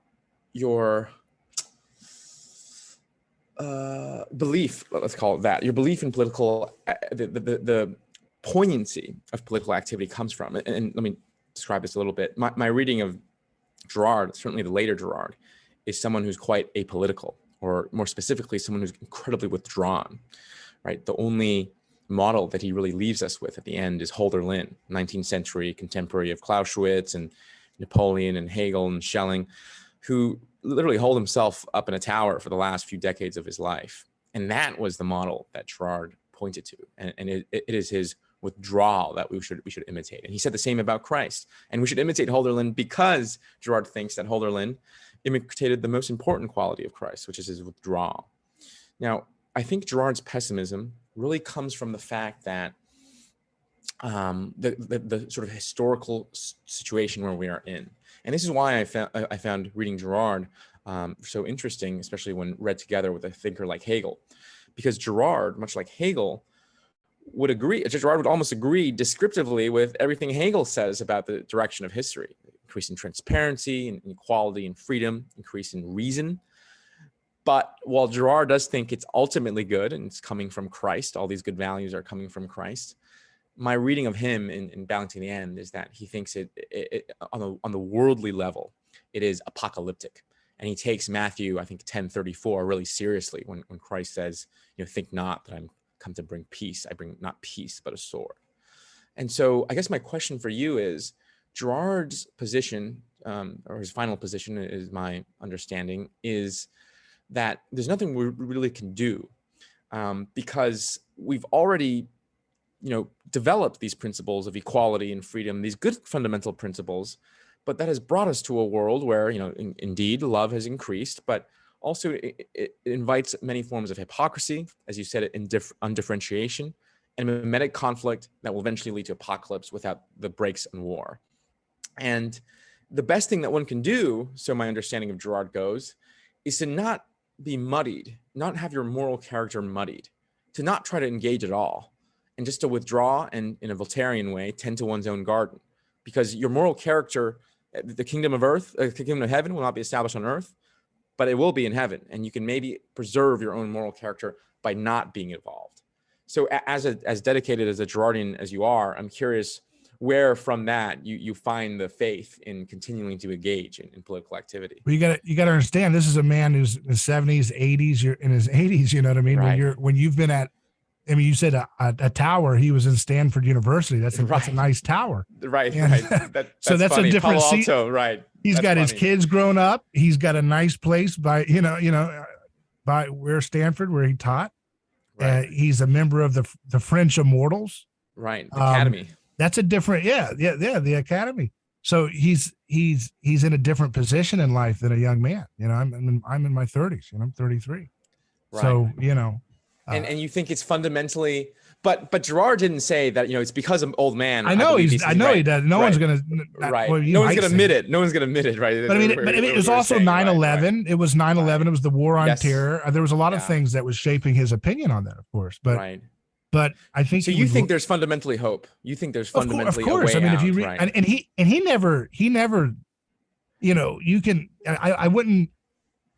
belief, let's call it that, your belief in political, the poignancy of political activity comes from. And let me describe this a little bit. My reading of Girard, certainly the later Girard, is someone who's quite apolitical, or more specifically, someone who's incredibly withdrawn, right? The only model that he really leaves us with at the end is Hölderlin, 19th century contemporary of Clausewitz and Napoleon and Hegel and Schelling, who literally holed himself up in a tower for the last few decades of his life. And that was the model that Girard pointed to. And it is his withdrawal that we should imitate. And he said the same about Christ. And we should imitate Hölderlin because Girard thinks that Hölderlin imitated the most important quality of Christ, which is his withdrawal. Now, I think Girard's pessimism really comes from the fact that the sort of historical situation where we are in. And this is why I found reading Girard so interesting, especially when read together with a thinker like Hegel, because Girard, much like Hegel, Girard would almost agree descriptively with everything Hegel says about the direction of history: increase in transparency and equality and freedom, increase in reason. But while Girard does think it's ultimately good and it's coming from Christ, all these good values are coming from Christ, my reading of him in Battling to the End is that he thinks it on the worldly level, it is apocalyptic. And he takes Matthew, I think 10:34 really seriously when Christ says, think not that I'm come to bring peace. I bring not peace, but a sword. And so I guess my question for you is, Girard's position, or his final position is my understanding, is that there's nothing we really can do because we've already developed these principles of equality and freedom, these good fundamental principles, but that has brought us to a world where, indeed love has increased, but also it invites many forms of hypocrisy, as you said, undifferentiation, and mimetic conflict that will eventually lead to apocalypse without the breaks in war. And the best thing that one can do, so my understanding of Girard goes, is to not be muddied, not have your moral character muddied, to not try to engage at all, and just to withdraw and, in a Voltairean way, tend to one's own garden. Because your moral character, the kingdom of heaven will not be established on earth, but it will be in heaven. And you can maybe preserve your own moral character by not being involved. So as dedicated as a Girardian as you are, I'm curious where from that you find the faith in continuing to engage in political activity. Well, you gotta understand, this is a man who's in his 70s, 80s. You're in his 80s. You know what I mean? Right. When you've been at, I mean, you said a tower. He was in Stanford University. That's a nice tower. Right. And Right. That's so that's funny. a different Palo Alto. Right. He's That's got funny. his kids grown up. He's got a nice place by by where Stanford, where he taught. Right. He's a member of the French Immortals. Right. The Academy. That's a different, the Academy. So he's in a different position in life than a young man. You know, I'm in my 30s. You know, I'm 33. Right. So you know, and you think it's fundamentally, but Girard didn't say that. You know, it's because of old man. I know he does. No one's gonna. Right. Well, no one's gonna admit it. No one's gonna admit it. Right. But I mean, it was also 9/11. Right. It was 9/11. It was the war on terror. There was a lot of things that was shaping his opinion on that, of course. But But I think so. You think there's fundamentally hope? You think there's fundamentally of course. a way I mean, if you out, and he never, you know, you can. I wouldn't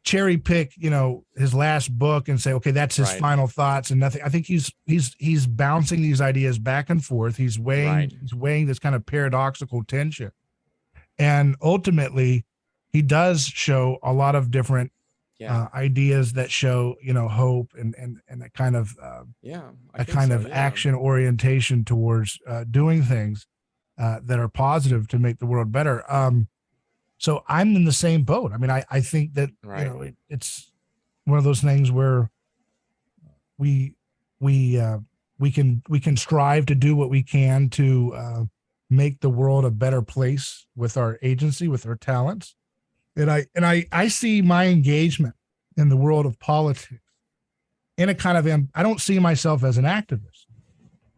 cherry pick, you know, his last book and say, okay, that's his final thoughts and nothing. I think he's bouncing these ideas back and forth. He's weighing this kind of paradoxical tension, and ultimately, he does show a lot of different ideas that show, you know, hope and a kind of action orientation towards doing things that are positive to make the world better. So I'm in the same boat. I mean, I think that you know, it's one of those things where we can strive to do what we can to make the world a better place with our agency, with our talents. And I see my engagement in the world of politics in a kind of, I don't see myself as an activist.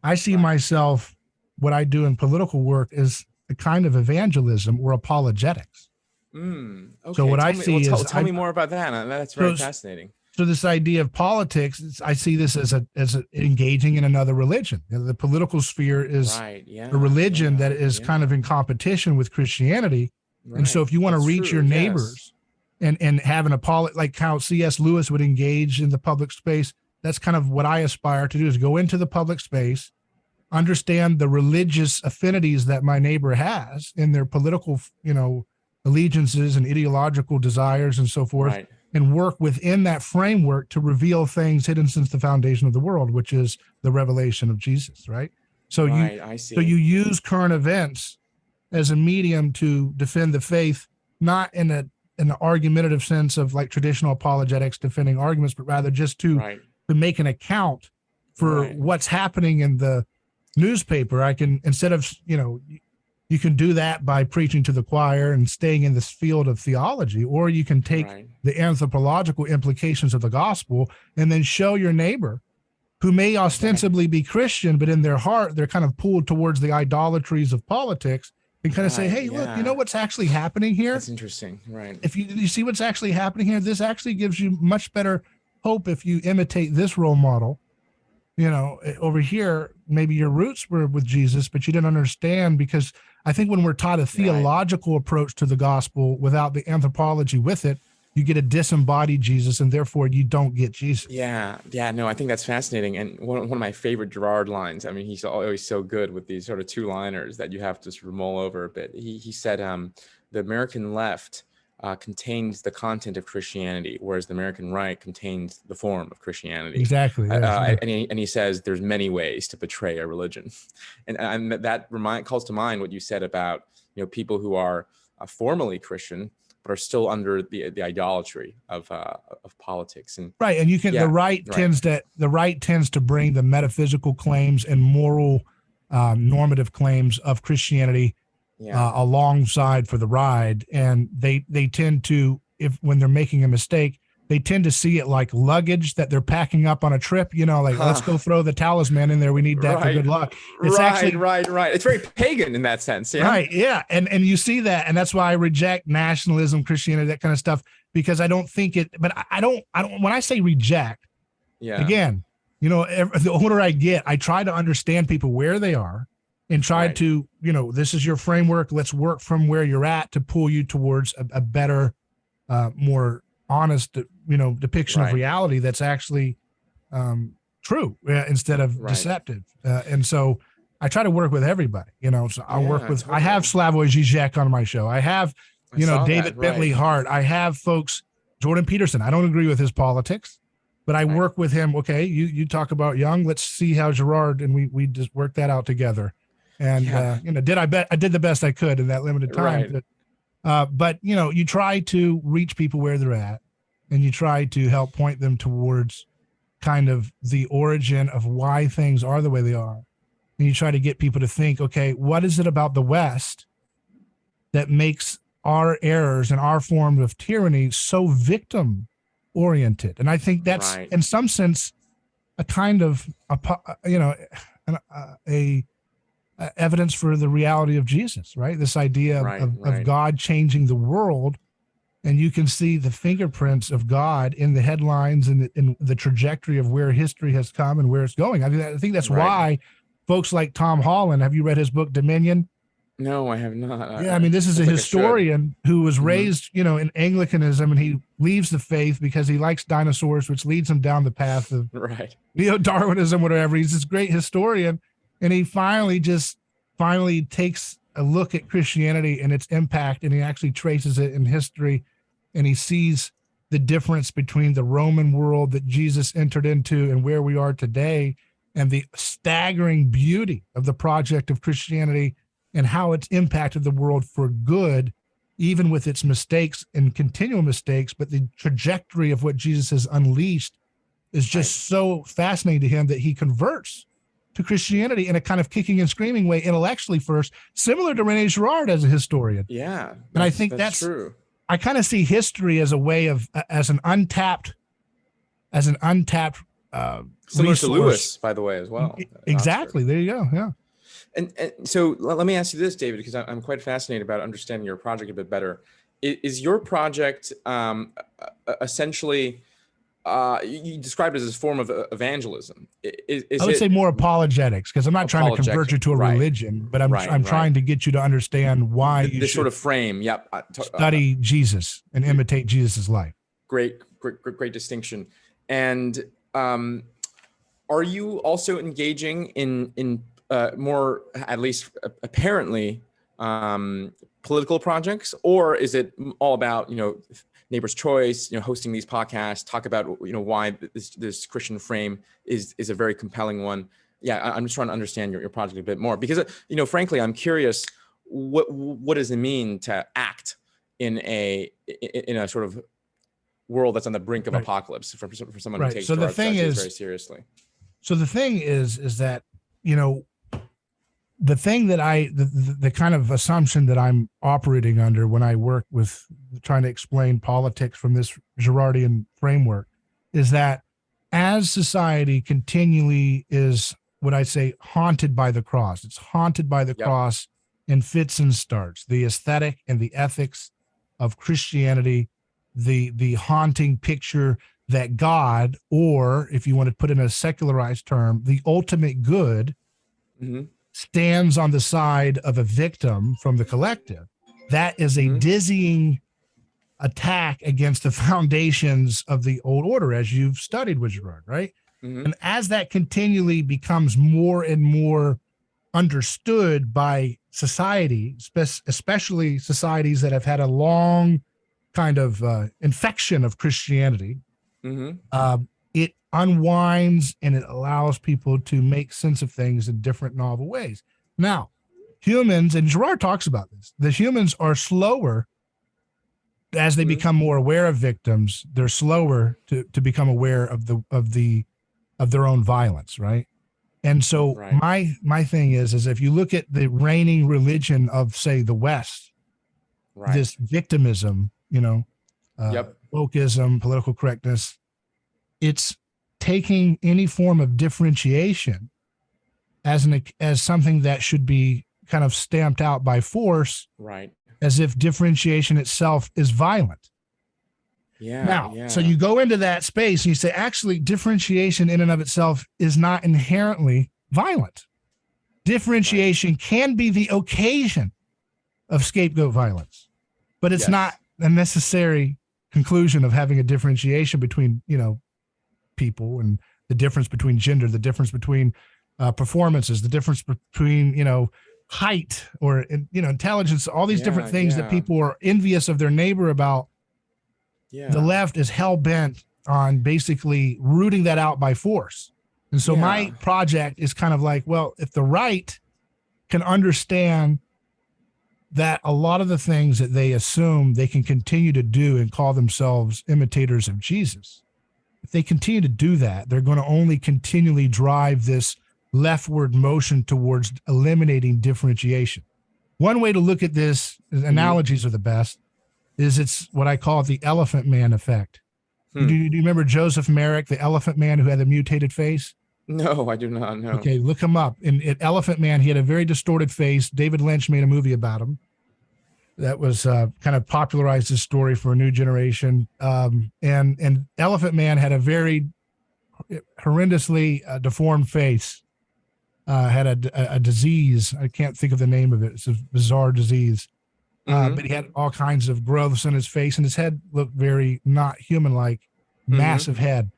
I see myself, what I do in political work is a kind of evangelism or apologetics. Okay. So what I see is, tell me more about that. That's very fascinating. So this idea of politics, I see this as engaging in another religion. You know, the political sphere is a religion that is kind of in competition with Christianity. And so if you want to reach your neighbors and have an apology, like how C.S. Lewis would engage in the public space, that's kind of what I aspire to do, is go into the public space, understand the religious affinities that my neighbor has in their political, you know, allegiances and ideological desires and so forth, and work within that framework to reveal things hidden since the foundation of the world, which is the revelation of Jesus, right? So so you use current events as a medium to defend the faith, not in an argumentative sense of like traditional apologetics defending arguments, but rather just to make an account for what's happening in the newspaper. I can, instead of, you know, you can do that by preaching to the choir and staying in this field of theology, or you can take the anthropological implications of the gospel and then show your neighbor, who may ostensibly be Christian, but in their heart, they're kind of pulled towards the idolatries of politics, and kind of say, hey, look, you know what's actually happening here? That's interesting, right? If you see what's actually happening here, this actually gives you much better hope if you imitate this role model. You know, over here, maybe your roots were with Jesus, but you didn't understand, because I think when we're taught a theological approach to the gospel without the anthropology with it, you get a disembodied Jesus, and therefore you don't get Jesus. No, I think that's fascinating. And one of my favorite Girard lines, I mean, he's always so good with these sort of two-liners that you have to sort of mull over a bit. He said, the American left contains the content of Christianity, whereas the American right contains the form of Christianity. Exactly. And he says there's many ways to betray a religion, and that calls to mind what you said about, you know, people who are formally Christian but are still under the idolatry of politics. And and you can the right tends to bring the metaphysical claims and moral normative claims of Christianity alongside for the ride, and they tend to, when they're making a mistake, they tend to see it like luggage that they're packing up on a trip, you know, like let's go throw the talisman in there, we need that for good luck. It's actually it's very pagan in that sense. And you see that, and that's why I reject nationalism, Christianity, that kind of stuff, because I don't think it, but I don't when I say reject, again, you know, the older I get, I try to understand people where they are and try to, you know, this is your framework, let's work from where you're at to pull you towards a better, more honest, you know, depiction of reality that's actually true instead of deceptive. And so I try to work with everybody, so I work with, totally. I have Slavoj Žižek on my show. I have, David Bentley Hart. I have folks, Jordan Peterson. I don't agree with his politics, but I work with him. Okay. You talk about Young, let's see how Girard, and we just work that out together. And, I did the best I could in that limited time. But you try to reach people where they're at, and you try to help point them towards kind of the origin of why things are the way they are. And you try to get people to think, okay, what is it about the West that makes our errors and our form of tyranny so victim oriented? And I think that's in some sense a kind of a evidence for the reality of Jesus, right? This idea of God changing the world, and you can see the fingerprints of God in the headlines and in the trajectory of where history has come and where it's going. I think that's why folks like Tom Holland, have you read his book Dominion? No, I have not. Yeah, I mean, this is a historian who was raised, in Anglicanism, and he leaves the faith because he likes dinosaurs, which leads him down the path of neo-Darwinism, whatever. He's this great historian, and he finally takes a look at Christianity and its impact, and he actually traces it in history, and he sees the difference between the Roman world that Jesus entered into and where we are today, and the staggering beauty of the project of Christianity and how it's impacted the world for good, even with its mistakes and continual mistakes. But the trajectory of what Jesus has unleashed is just so fascinating to him that he converts to Christianity in a kind of kicking and screaming way, intellectually first, similar to Rene Girard as a historian. Yeah. And I think that's true. I kind of see history as a way of, as an untapped similar to Lewis, by the way, as well. Exactly. There you go. Yeah. And so let me ask you this, David, because I'm quite fascinated about understanding your project a bit better. Is your project essentially, you described it as a form of evangelism? I would say more apologetics, because I'm not trying to convert you to a religion, but I'm trying to get you to understand why you should sort of frame. Study Jesus and imitate Jesus's life. Great distinction. And are you also engaging in more, at least apparently, political projects, or is it all about neighbor's choice, hosting these podcasts, talk about why this Christian frame is a very compelling one? Yeah, I'm just trying to understand your project a bit more, because frankly, I'm curious, what does it mean to act in a sort of world that's on the brink of apocalypse for someone who takes Girard's ideas very seriously? So the thing is that the thing that the kind of assumption that I'm operating under when I work with trying to explain politics from this Girardian framework is that as society continually is what I say haunted by the cross, it's haunted by the cross in fits and starts, the aesthetic and the ethics of Christianity, the haunting picture that God, or if you want to put in a secularized term, the ultimate good, stands on the side of a victim from the collective. That is a dizzying attack against the foundations of the old order, as you've studied with Girard, right? And as that continually becomes more and more understood by society, especially societies that have had a long kind of infection of Christianity, it unwinds and it allows people to make sense of things in different novel ways. Now, humans, and Girard talks about this, the humans are slower as they become more aware of victims. They're slower to become aware of their own violence, right? And so my thing is if you look at the reigning religion of, say, the West, this victimism, wokeism, political correctness, it's taking any form of differentiation as something that should be kind of stamped out by force, as if differentiation itself is violent. So you go into that space and you say, actually, differentiation in and of itself is not inherently violent. Differentiation can be the occasion of scapegoat violence, but it's not a necessary conclusion of having a differentiation between, people, and the difference between gender, the difference between performances, the difference between, height or, intelligence, all these different things that people are envious of their neighbor about. The left is hell bent on basically rooting that out by force. And so my project is kind of like, well, if the right can understand that a lot of the things that they assume they can continue to do and call themselves imitators of Jesus, if they continue to do that, they're going to only continually drive this leftward motion towards eliminating differentiation. One way to look at this, analogies are the best, is it's what I call the elephant man effect. Do you remember Joseph Merrick, the elephant man who had the mutated face? No, I do not know. Okay, look him up. In Elephant Man, he had a very distorted face. David Lynch made a movie about him that was kind of popularized this story for a new generation. And Elephant Man had a very horrendously deformed face, had a disease. I can't think of the name of it. It's a bizarre disease. But he had all kinds of growths in his face, and his head looked very not human-like, massive head.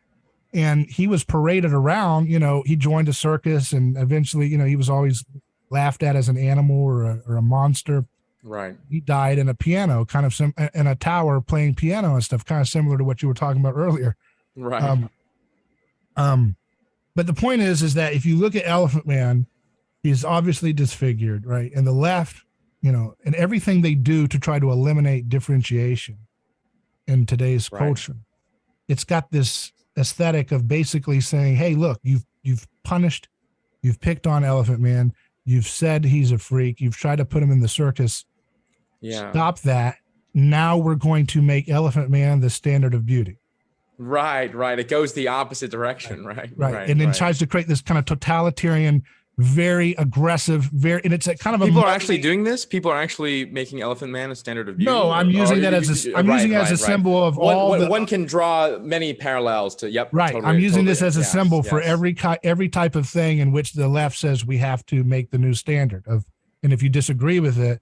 And he was paraded around, he joined a circus, and eventually, he was always laughed at as an animal or a monster. Right. He died in a piano, kind of in a tower playing piano and stuff, kind of similar to what you were talking about earlier. Right. But the point is that if you look at Elephant Man, he's obviously disfigured, right? And the left, and everything they do to try to eliminate differentiation in today's culture, it's got this aesthetic of basically saying, hey, look, you've punished, you've picked on Elephant Man, you've said he's a freak, you've tried to put him in the circus. Stop that. Now we're going to make Elephant Man the standard of beauty. Right. It goes the opposite direction. Right. And then tries to create this kind of totalitarian, very aggressive, and it's a kind of people are actually doing this. People are actually making Elephant Man a standard of beauty. No, I'm using that as a symbol of one can draw many parallels to. Yep. Right. I'm using this as a symbol for every type of thing in which the left says we have to make the new standard of, and if you disagree with it,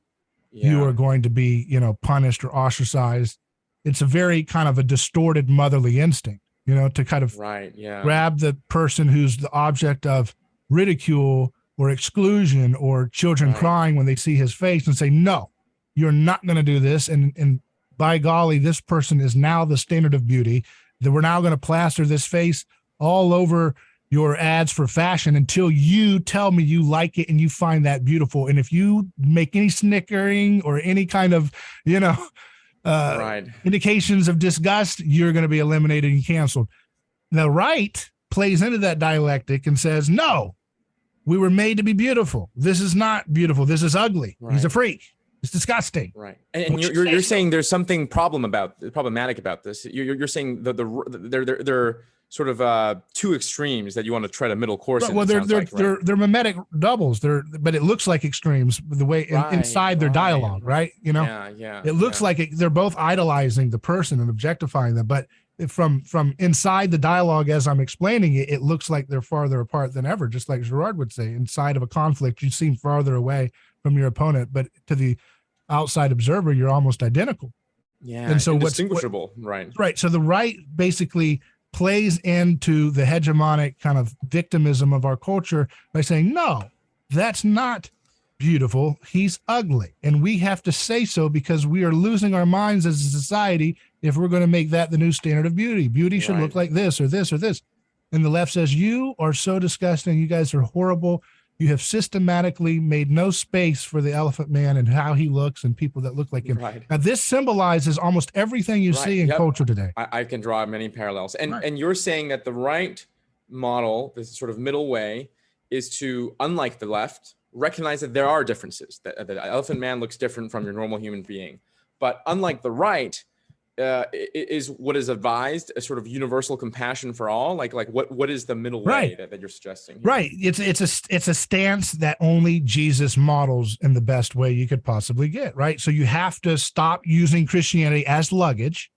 you are going to be, punished or ostracized. It's a very kind of a distorted motherly instinct, to kind of grab the person who's the object of ridicule or exclusion or children crying when they see his face and say, no, you're not going to do this. And by golly, this person is now the standard of beauty, that we're now going to plaster this face all over your ads for fashion until you tell me you like it and you find that beautiful. And if you make any snickering or any kind of, indications of disgust, you're going to be eliminated and canceled. The right plays into that dialectic and says, no, we were made to be beautiful. This is not beautiful. This is ugly. He's a freak. It's disgusting. Right. And you're saying there's something problematic about this. You're saying that they're sort of two extremes that you want to tread a middle course. Well, they're mimetic doubles. But it looks like extremes the way inside their dialogue, right? It looks like they're both idolizing the person and objectifying them, but from inside the dialogue, as I'm explaining it, it looks like they're farther apart than ever. Just like Girard would say, inside of a conflict, you seem farther away from your opponent, but to the outside observer, you're almost identical. Yeah, and so indistinguishable, right? So the right basically plays into the hegemonic kind of victimism of our culture by saying, no, that's not beautiful. He's ugly. And we have to say so because we are losing our minds as a society if we're going to make that the new standard of beauty. Beauty should look like this or this or this. And the left says, you are so disgusting. You guys are horrible. You have systematically made no space for the Elephant Man and how he looks and people that look like him. Right. Now, this symbolizes almost everything you see in culture today. I can draw many parallels. And you're saying that the right model, this sort of middle way, is to, unlike the left, recognize that there are differences, that the Elephant Man looks different from your normal human being. But unlike the right, is what is advised a sort of universal compassion for all? Like what is the middle way that you're suggesting here? Right. It's a stance that only Jesus models in the best way you could possibly get. Right. So you have to stop using Christianity as luggage,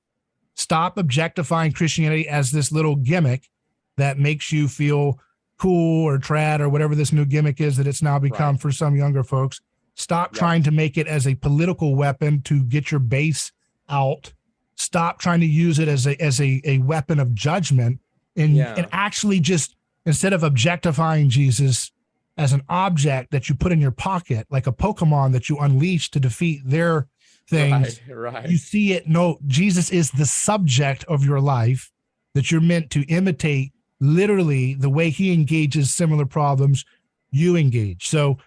stop objectifying Christianity as this little gimmick that makes you feel cool or trad or whatever this new gimmick is that it's now become for some younger folks. Stop trying to make it as a political weapon to get your base out. Stop trying to use it as a weapon of judgment and actually just instead of objectifying Jesus as an object that you put in your pocket, like a Pokemon that you unleash to defeat their things, Right. you see it. No, Jesus is the subject of your life that you're meant to imitate, literally the way he engages similar problems you engage. So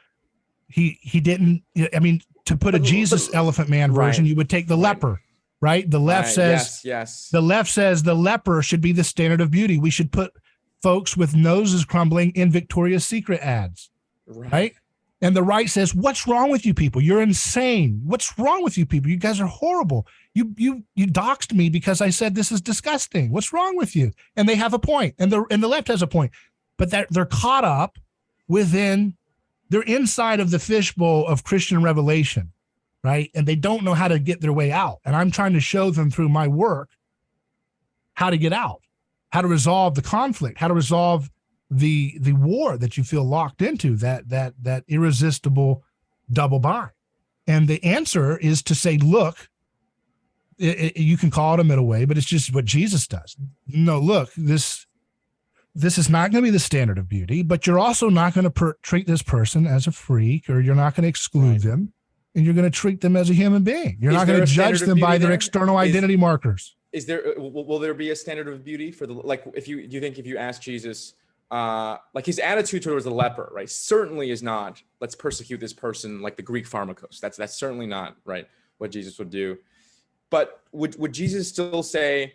he didn't, I mean, to put a Jesus Elephant Man version, right, you would take the right. leper, right? The left Right. says, Yes. the left says the leper should be the standard of beauty. We should put folks with noses crumbling in Victoria's Secret ads, right? And the right says, what's wrong with you people? You're insane. What's wrong with you people? You guys are horrible. You doxed me because I said this is disgusting. What's wrong with you? And they have a point, and the left has a point, but that they're caught up within, they're inside of the fishbowl of Christian revelation, right? And they don't know how to get their way out. And I'm trying to show them through my work how to get out, how to resolve the conflict, how to resolve the war that you feel locked into, that irresistible double bind. And the answer is to say, look, you can call it a middle way, but it's just what Jesus does. No, look, this is not going to be the standard of beauty, but you're also not going to treat this person as a freak, or you're not going to exclude them, and you're going to treat them as a human being. You're not going to judge them by their external identity markers. Is there, will there be a standard of beauty for the, like, do you think if you ask Jesus, like his attitude towards the leper, right, certainly is not, let's persecute this person like the Greek pharmakos. That's certainly not, right, what Jesus would do. But would Jesus still say,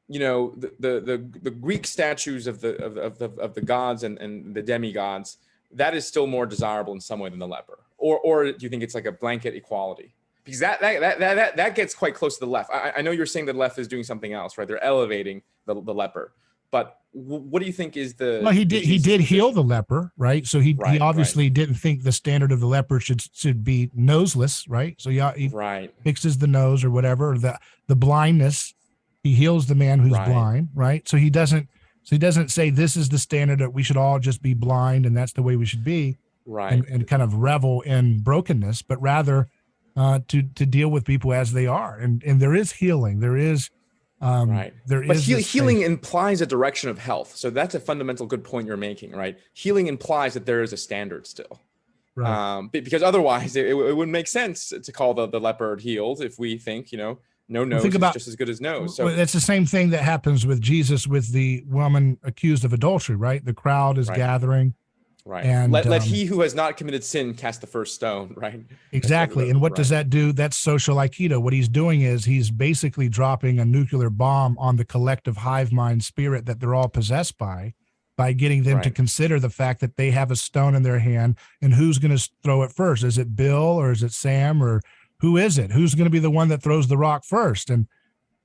you know, the Greek statues of the gods and the demigods, that is still more desirable in some way than the leper? Or do you think it's like a blanket equality? Because that gets quite close to the left. I know you're saying the left is doing something else, right? They're elevating the leper. But what do you think is the? Well, he did heal the leper, right? So he obviously didn't think the standard of the leper should be noseless, right? So he fixes the nose or whatever, the blindness. He heals the man who's blind, right? So he doesn't say this is the standard that we should all just be blind and that's the way we should be, right? And kind of revel in brokenness, but rather to deal with people as they are. And there is healing. There is. Healing implies a direction of health. So that's a fundamental good point you're making, right? Healing implies that there is a standard still. Right. Because otherwise it wouldn't make sense to call the leopard healed if we think, you know, no nose is just as good as nose. So that's the same thing that happens with Jesus with the woman accused of adultery, right? The crowd is gathering. Right. And let he who has not committed sin cast the first stone, right? Exactly. And what does that do? That's social Aikido. What he's doing is he's basically dropping a nuclear bomb on the collective hive mind spirit that they're all possessed by getting them to consider the fact that they have a stone in their hand, and who's going to throw it first? Is it Bill or is it Sam, or who is it? Who's going to be the one that throws the rock first? And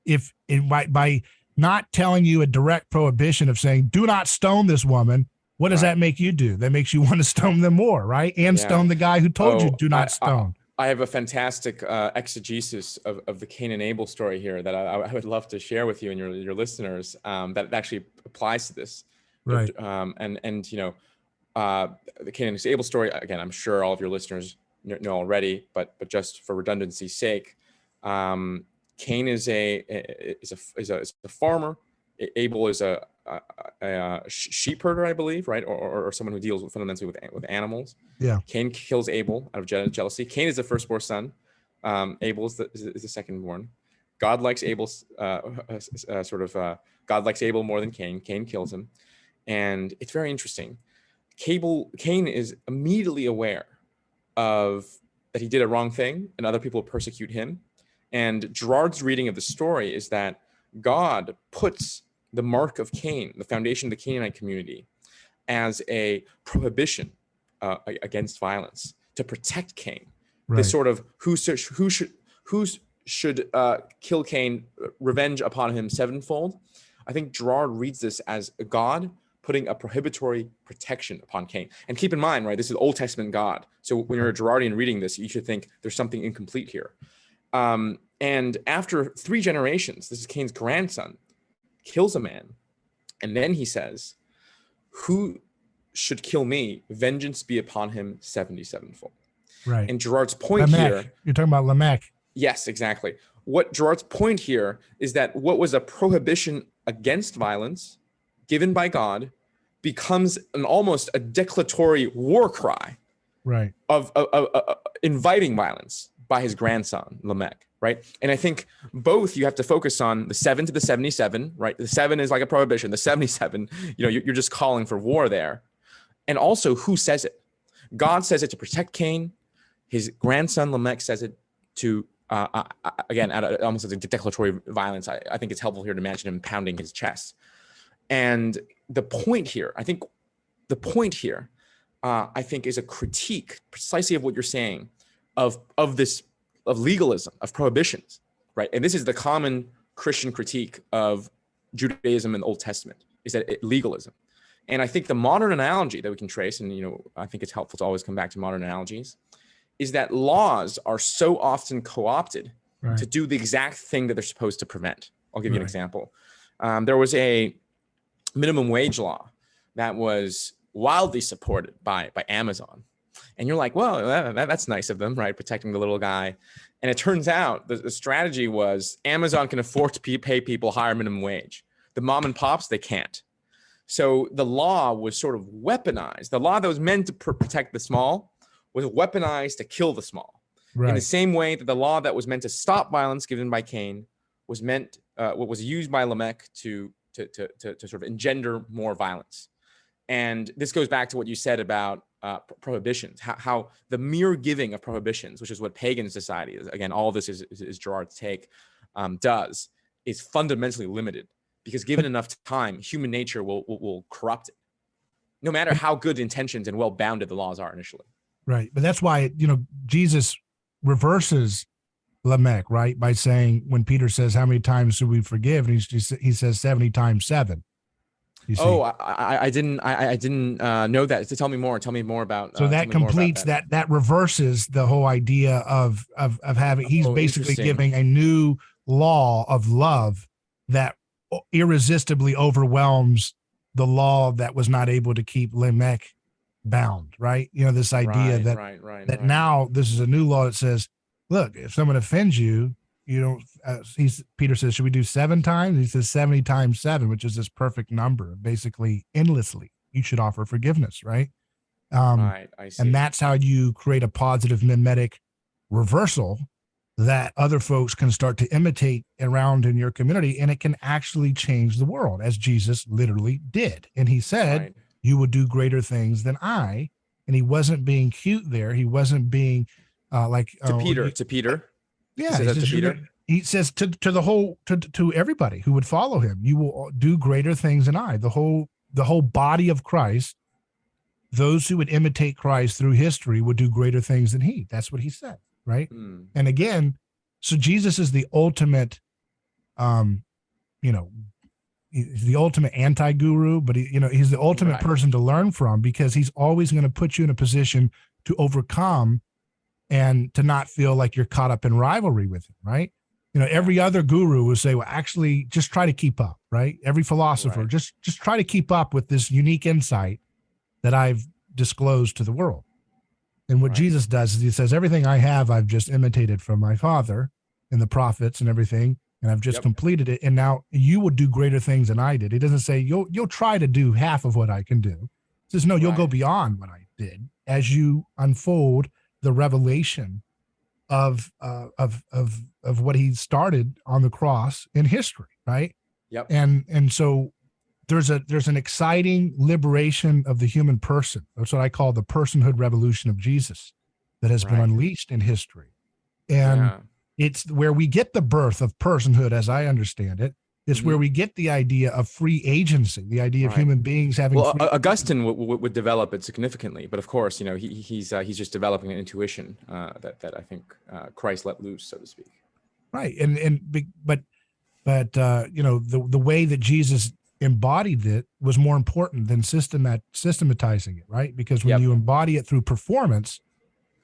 if by not telling you a direct prohibition of saying, do not stone this woman, what does that make you do? That makes you want to stone them more, right? And stone the guy who told you do not stone. I have a fantastic exegesis of the Cain and Abel story here that I would love to share with you and your listeners, that actually applies to this. Right. And you know, the Cain and Abel story, again, I'm sure all of your listeners know already, but just for redundancy's sake, Cain is a farmer. Abel is a sheep herder, I believe, right? Or someone who deals fundamentally with animals. Yeah. Cain kills Abel out of jealousy. Cain is the firstborn son. Abel is the secondborn. God likes Abel's God likes Abel more than Cain. Cain kills him, and it's very interesting. Cain is immediately aware of that he did a wrong thing, and other people persecute him. And Girard's reading of the story is that God puts the mark of Cain, the foundation of the Canaanite community, as a prohibition against violence to protect Cain. Right. This sort of who should kill Cain, revenge upon him sevenfold. I think Girard reads this as God putting a prohibitory protection upon Cain. And keep in mind, right, this is Old Testament God. So when you're a Girardian reading this, you should think there's something incomplete here. And after 3 generations, this is Cain's grandson, kills a man, and then he says, who should kill me? Vengeance be upon him 77-fold. Right. And Girard's point here, you're talking about Lamech. Yes, exactly. What Girard's point here is that what was a prohibition against violence given by God becomes an almost a declaratory war cry Right. of inviting violence by his grandson, Lamech, right? And I think both you have to focus on the 7 to the 77, right? The 7 is like a prohibition. The 77, you're just calling for war there. And also who says it? God says it to protect Cain. His grandson, Lamech, says it to, again, almost as a declaratory violence. I think it's helpful here to imagine him pounding his chest. And the point here, I think, is a critique precisely of what you're saying of legalism, of prohibitions, right? And this is the common Christian critique of Judaism in the Old Testament, is that legalism. And I think the modern analogy that we can trace, and I think it's helpful to always come back to modern analogies, is that laws are so often co-opted to do the exact thing that they're supposed to prevent. I'll give you an example. There was a minimum wage law that was wildly supported by Amazon. And you're like, well, that's nice of them, right? Protecting the little guy. And it turns out the strategy was Amazon can afford to pay people higher minimum wage. The mom and pops, they can't. So the law was sort of weaponized. The law that was meant to protect the small was weaponized to kill the small. Right. In the same way that the law that was meant to stop violence given by Cain was used by Lamech to sort of engender more violence. And this goes back to what you said about prohibitions, how the mere giving of prohibitions, which is what pagan society is, again, all of this is Girard's take, is fundamentally limited, because given enough time, human nature will corrupt it, no matter how good intentions and well-bounded the laws are initially. Right. But that's why, Jesus reverses Lamech, right? By saying, when Peter says, how many times should we forgive? And he says 70 times 7. Oh, I didn't know that. So tell me more. Tell me more about. So that completes that reverses the whole idea of having. He's basically giving a new law of love that irresistibly overwhelms the law that was not able to keep Lamech bound. Right? This idea that now this is a new law that says, look, if someone offends you, Peter says, should we do 7 times? He says 70 times 7, which is this perfect number. Basically, endlessly, you should offer forgiveness, right? I see. And that's how you create a positive mimetic reversal that other folks can start to imitate around in your community, and it can actually change the world, as Jesus literally did. And he said, you will do greater things than I. And he wasn't being cute there. He wasn't being to Peter. Yeah, he says to everybody who would follow him, you will do greater things than I. The whole body of Christ, those who would imitate Christ through history would do greater things than he. That's what he said, right? And again, so Jesus is the ultimate, he's the ultimate anti-guru, but he's the ultimate person to learn from, because he's always going to put you in a position to overcome and to not feel like you're caught up in rivalry with him, right? Every other guru will say, well, actually, just try to keep up, right? Every philosopher, just try to keep up with this unique insight that I've disclosed to the world. And what Jesus does is he says, everything I have, I've just imitated from my Father and the prophets and everything, and I've just completed it. And now you will do greater things than I did. He doesn't say you'll try to do half of what I can do. He says, no, you'll go beyond what I did as you unfold the revelation of what he started on the cross in history, right? Yep. And so there's an exciting liberation of the human person. That's what I call the personhood revolution of Jesus that has been unleashed in history. And it's where we get the birth of personhood, as I understand it. It's where we get the idea of free agency, the idea of human beings having. Well, Augustine would develop it significantly, but of course, he's just developing an intuition that I think Christ let loose, so to speak. Right, but the way that Jesus embodied it was more important than systematizing it, right? Because when you embody it through performance,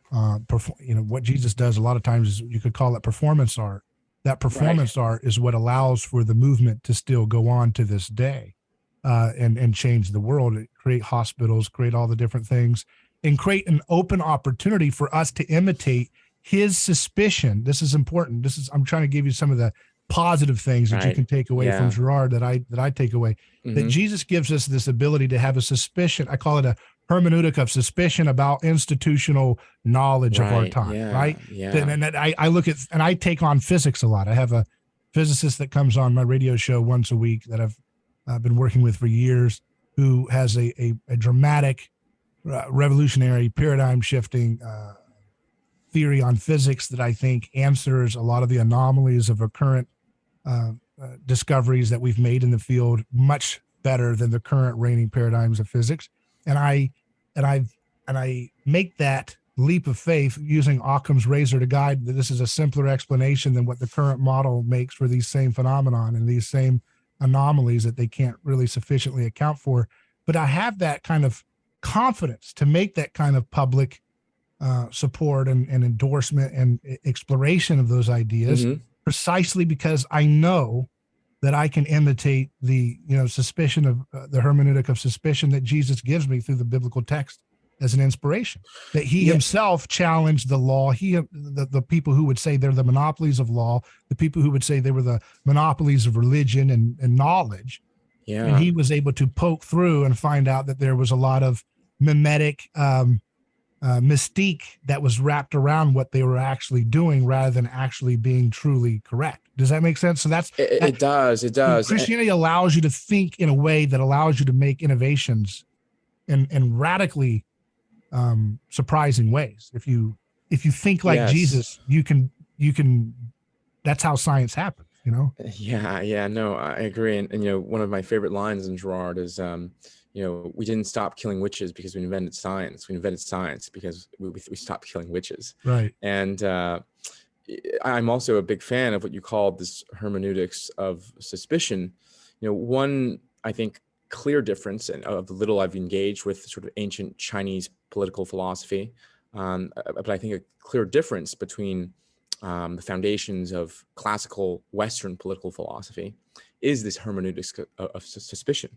what Jesus does a lot of times is, you could call it performance art. That performance art is what allows for the movement to still go on to this day, and change the world, create hospitals, create all the different things, and create an open opportunity for us to imitate his suspicion. This is important. I'm trying to give you some of the positive things that you Right. can take away from Yeah. Girard that I take away. That Jesus gives us this ability to have a suspicion. I call it a hermeneutic of suspicion about institutional knowledge of our Right. time, Yeah. right? Yeah. And I look at, and I take on physics a lot. I have a physicist that comes on my radio show once a week that I've been working with for years, who has a dramatic, revolutionary, paradigm shifting theory on physics that I think answers a lot of the anomalies of our current discoveries that we've made in the field much better than the current reigning paradigms of physics. And I make that leap of faith using Occam's razor to guide that this is a simpler explanation than what the current model makes for these same phenomenon and these same anomalies that they can't really sufficiently account for. But I have that kind of confidence to make that kind of public support and endorsement and exploration of those ideas, precisely because I know that I can imitate the suspicion of the hermeneutic of suspicion that Jesus gives me through the biblical text as an inspiration. That he himself challenged the law. The people who would say they're the monopolies of law, the people who would say they were the monopolies of religion and knowledge. Yeah. And he was able to poke through and find out that there was a lot of mimetic mystique that was wrapped around what they were actually doing rather than actually being truly correct. Does that make sense? So it does. It does. Christianity allows you to think in a way that allows you to make innovations in radically surprising ways. If you think like Jesus, you can. That's how science happens. Yeah. No, I agree. And one of my favorite lines in Girard is, we didn't stop killing witches because we invented science. We invented science because we stopped killing witches. Right. And I'm also a big fan of what you called this hermeneutics of suspicion. One, I think, clear difference, and of the little I've engaged with sort of ancient Chinese political philosophy, but I think a clear difference between the foundations of classical Western political philosophy is this hermeneutics of suspicion.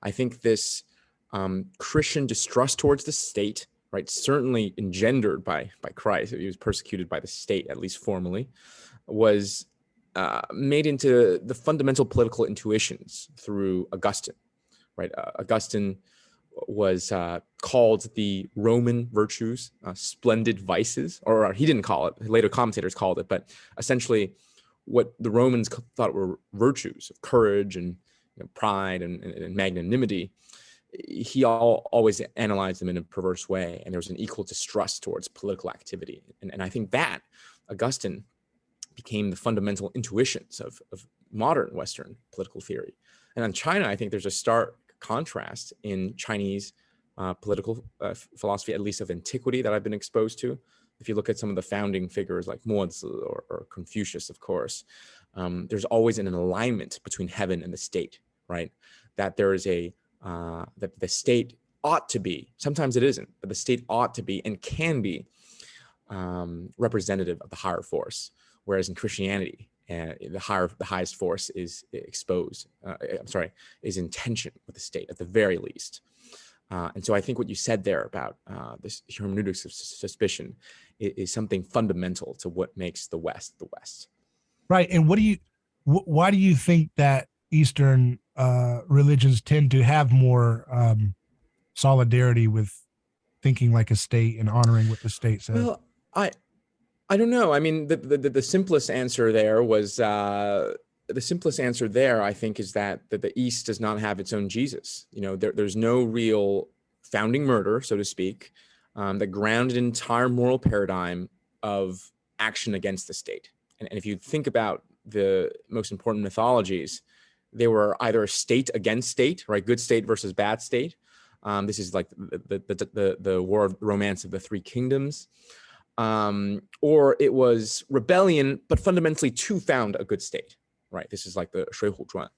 I think this Christian distrust towards the state, right, certainly engendered by Christ, he was persecuted by the state, at least formally, was made into the fundamental political intuitions through Augustine, right? Augustine was called the Roman virtues, splendid vices, or he didn't call it, later commentators called it, but essentially what the Romans thought were virtues of courage and pride and magnanimity, he always analyzed them in a perverse way, and there was an equal distrust towards political activity. And I think that Augustine became the fundamental intuitions of modern Western political theory. And in China, I think there's a stark contrast in Chinese political philosophy, at least of antiquity, that I've been exposed to. If you look at some of the founding figures like Mozi or Confucius, of course, there's always an alignment between heaven and the state, right? That there is that the state ought to be, sometimes it isn't, but the state ought to be and can be representative of the higher force. Whereas in Christianity, the highest force is is in tension with the state at the very least. And so I think what you said there about this hermeneutics of suspicion is something fundamental to what makes the West the West. Right. And why do you think that Eastern religions tend to have more solidarity with thinking like a state and honoring what the state says? Well, I don't know. I mean, the simplest answer there was I think, is that the East does not have its own Jesus. There's no real founding murder, so to speak, that grounded an entire moral paradigm of action against the state. And if you think about the most important mythologies, they were either state against state, right? Good state versus bad state. This is like the war of romance of the three kingdoms. Or it was rebellion, but fundamentally to found a good state, right? This is like the 水浒传.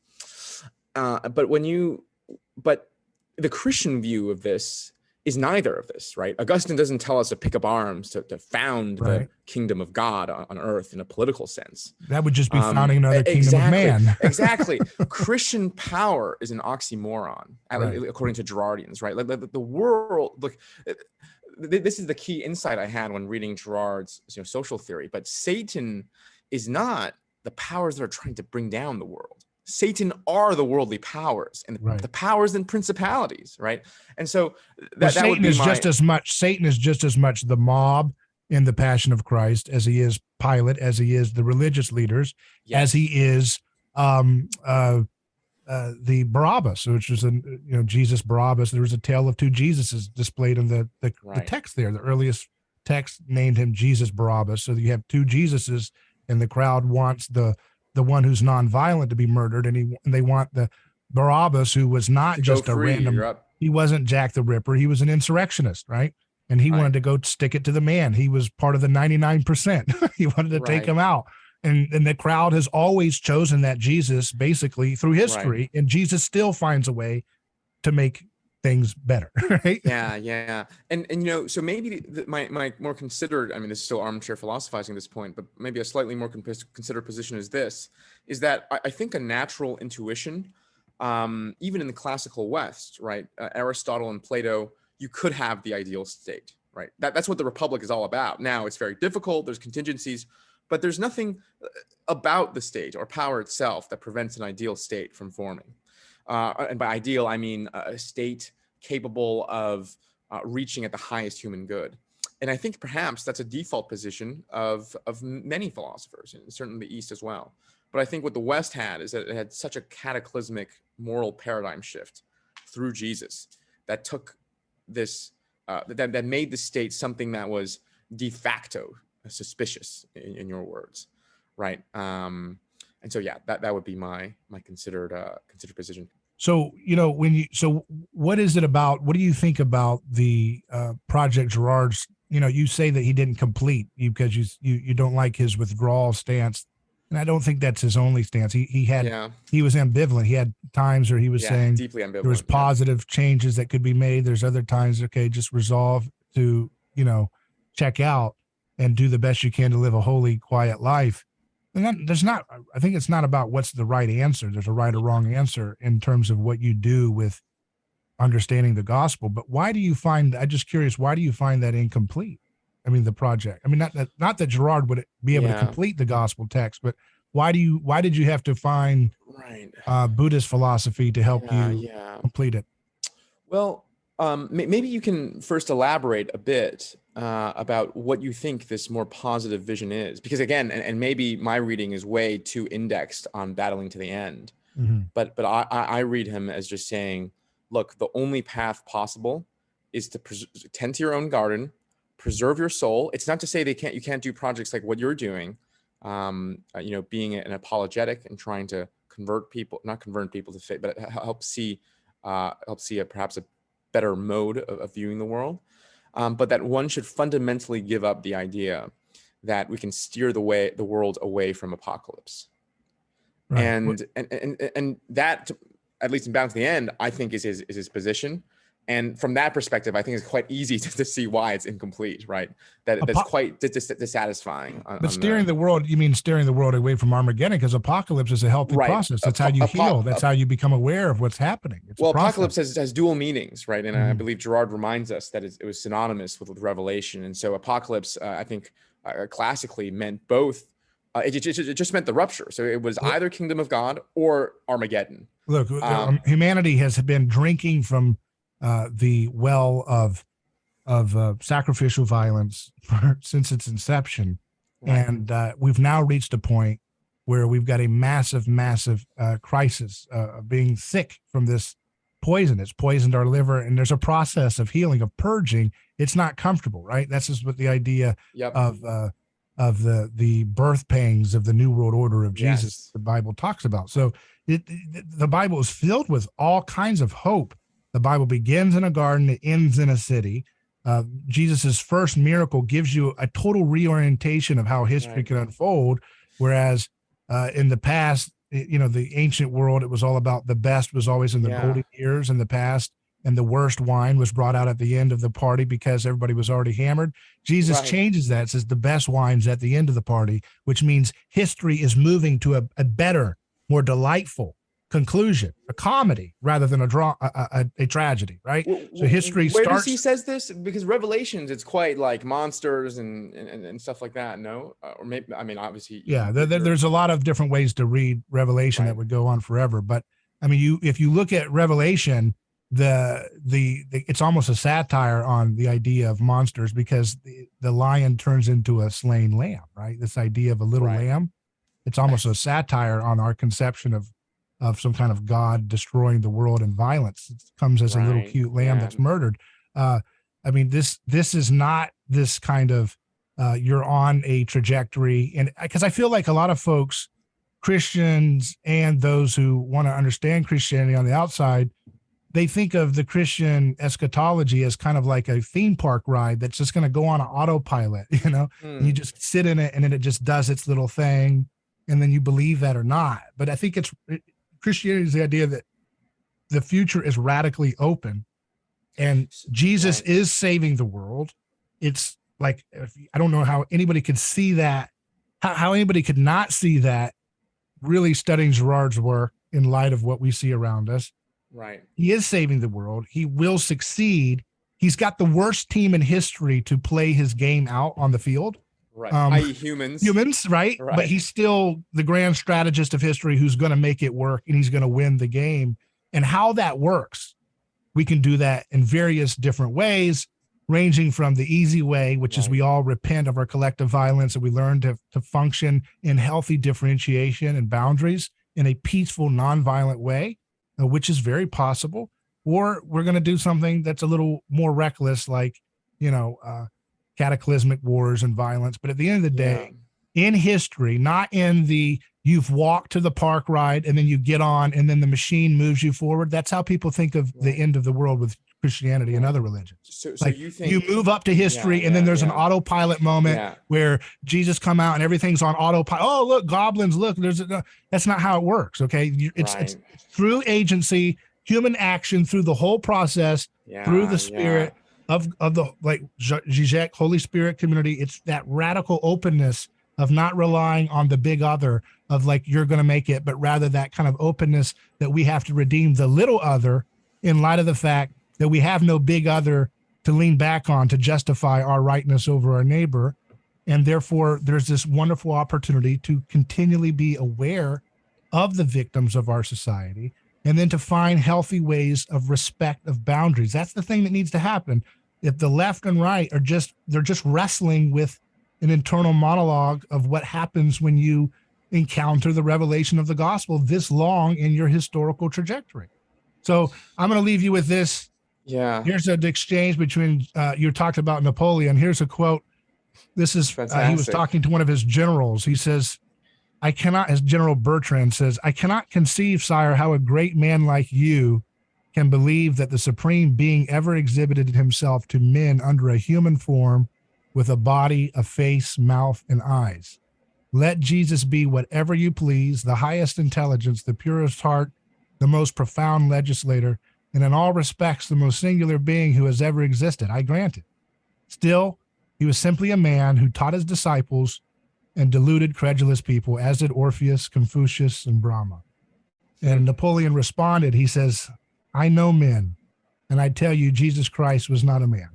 But the Christian view of this is neither of this, right? Augustine doesn't tell us to pick up arms to found the kingdom of God on earth in a political sense. That would just be founding another kingdom of man. Exactly. Christian power is an oxymoron, according to Girardians, right? Like the world, look, this is the key insight I had when reading Girard's social theory. But Satan is not the powers that are trying to bring down the world. Satan are the worldly powers, and Right. the powers and principalities, right? And so Well, that would Satan be is just as much. Satan is just as much the mob in the Passion of Christ as he is Pilate, as he is the religious leaders, as he is the Barabbas, which is Jesus Barabbas. There was a tale of two Jesuses displayed in the text there. The earliest text named him Jesus Barabbas. So you have two Jesuses, and the crowd wants the one who's nonviolent to be murdered, and they want the Barabbas, who was not just a random. He wasn't Jack the Ripper. He was an insurrectionist, right? And he wanted to go stick it to the man. He was part of the 99%. He wanted to take him out. And the crowd has always chosen that Jesus basically through history, and Jesus still finds a way to make things better, right? Yeah. And so maybe my more considered, I mean, this is still armchair philosophizing at this point, but maybe a slightly more considered position is that I think a natural intuition, even in the classical West, right? Aristotle and Plato, you could have the ideal state, right? That's what the Republic is all about. Now it's very difficult. There's contingencies, but there's nothing about the state or power itself that prevents an ideal state from forming. And by ideal, I mean a state capable of reaching at the highest human good. And I think perhaps that's a default position of many philosophers, and certainly the East as well. But I think what the West had is that it had such a cataclysmic moral paradigm shift through Jesus that took this, that made the state something that was de facto suspicious, in your words, right? And so that would be my considered position. So what is it about? What do you think about the Project Girard's? You say that he didn't complete because you don't like his withdrawal stance, and I don't think that's his only stance. He was ambivalent. He had times where he was saying deeply ambivalent. There was positive changes that could be made. There's other times, okay, just resolve to check out and do the best you can to live a holy, quiet life. And I think it's not about what's the right answer. There's a right or wrong answer in terms of what you do with understanding the gospel. But I'm just curious, why do you find that incomplete? I mean, the project. I mean, not that Girard would be able to complete the gospel text, but why did you have to find Buddhist philosophy to help you complete it? Well, maybe you can first elaborate a bit about what you think this more positive vision is, because again, and maybe my reading is way too indexed on battling to the end, but I read him as just saying, look, the only path possible is to tend to your own garden, preserve your soul. It's not to say you can't do projects like what you're doing, being an apologetic and trying to not convert people to faith, but help see perhaps a better mode of viewing the world. But that one should fundamentally give up the idea that we can steer the world away from apocalypse. Right. And that, at least in Bound to the End, I think is his position. And from that perspective, I think it's quite easy to see why it's incomplete, right? That's quite dissatisfying. But steering the world, you mean steering the world away from Armageddon? Because apocalypse is a healthy process. That's how you heal. That's how you become aware of what's happening. Apocalypse has dual meanings, right? And I believe Girard reminds us that it was synonymous with Revelation. And so apocalypse, I think, classically meant both. It just meant the rupture. So it was either kingdom of God or Armageddon. Look, humanity has been drinking from the well of sacrificial violence since its inception, and we've now reached a point where we've got a massive crisis of being sick from this poison. It's poisoned our liver, and there's a process of healing, of purging. It's not comfortable, right? That's just what the idea of the birth pangs of the New World Order of Jesus the Bible talks about. So the Bible is filled with all kinds of hope. The Bible begins in a garden, it ends in a city. Jesus's first miracle gives you a total reorientation of how history can unfold. Whereas in the past, the ancient world, it was all about the best was always in the golden years in the past, and the worst wine was brought out at the end of the party because everybody was already hammered. Jesus changes that, says the best wine's at the end of the party, which means history is moving to a better, more delightful conclusion, a comedy rather than a tragedy, right? So history Where starts. does he says this? Because Revelations, it's quite like monsters and stuff like that. No, or maybe, I mean, obviously, Yeah, there's a lot of different ways to read Revelation that would go on forever. But I mean, if you look at Revelation, the it's almost a satire on the idea of monsters, because the lion turns into a slain lamb, right? This idea of a little lamb, it's almost a satire on our conception of some kind of God destroying the world in violence. It comes as a little cute lamb that's murdered. I mean, this is not this kind of you're on a trajectory. And because I feel like a lot of folks, Christians and those who want to understand Christianity on the outside, they think of the Christian eschatology as kind of like a theme park ride that's just going to go on an autopilot, and you just sit in it and then it just does its little thing. And then you believe that or not. But I think Christianity is the idea that the future is radically open and Jesus is saving the world. It's like, I don't know how anybody could see that, how anybody could not see that, really studying Girard's work in light of what we see around us. Right. He is saving the world. He will succeed. He's got the worst team in history to play his game out on the field. Right. I.e. humans. Right? But he's still the grand strategist of history who's going to make it work, and he's going to win the game. And how that works, we can do that in various different ways, ranging from the easy way, which is we all repent of our collective violence and we learn to function in healthy differentiation and boundaries in a peaceful, nonviolent way, which is very possible. Or we're going to do something that's a little more reckless, like, cataclysmic wars and violence. But at the end of the day, in history, not in the you've walked to the park ride and then you get on and then the machine moves you forward. That's how people think of the end of the world with Christianity and other religions. So like you think you move up to history and then there's an autopilot moment where Jesus come out and everything's on autopilot. Oh, look, goblins, look, that's not how it works. Okay. It's through agency, human action, through the whole process, through the spirit of the, like Zizek, Holy Spirit community. It's that radical openness of not relying on the big other of like, you're going to make it, but rather that kind of openness that we have to redeem the little other in light of the fact that we have no big other to lean back on to justify our rightness over our neighbor. And therefore there's this wonderful opportunity to continually be aware of the victims of our society, and then to find healthy ways of respect of boundaries. That's the thing that needs to happen. If the left and right they're just wrestling with an internal monologue of what happens when you encounter the revelation of the gospel this long in your historical trajectory. So I'm going to leave you with this. Yeah. Here's an exchange between, you talked about Napoleon. Here's a quote. This is, he was talking to one of his generals. He says, as General Bertrand says, I cannot conceive, sire, how a great man like you can believe that the supreme being ever exhibited himself to men under a human form with a body, a face, mouth, and eyes. Let Jesus be whatever you please, the highest intelligence, the purest heart, the most profound legislator, and in all respects, the most singular being who has ever existed. I grant it. Still, he was simply a man who taught his disciples and deluded credulous people, as did Orpheus, Confucius, and Brahma. And Napoleon responded, he says, I know men, and I tell you, Jesus Christ was not a man.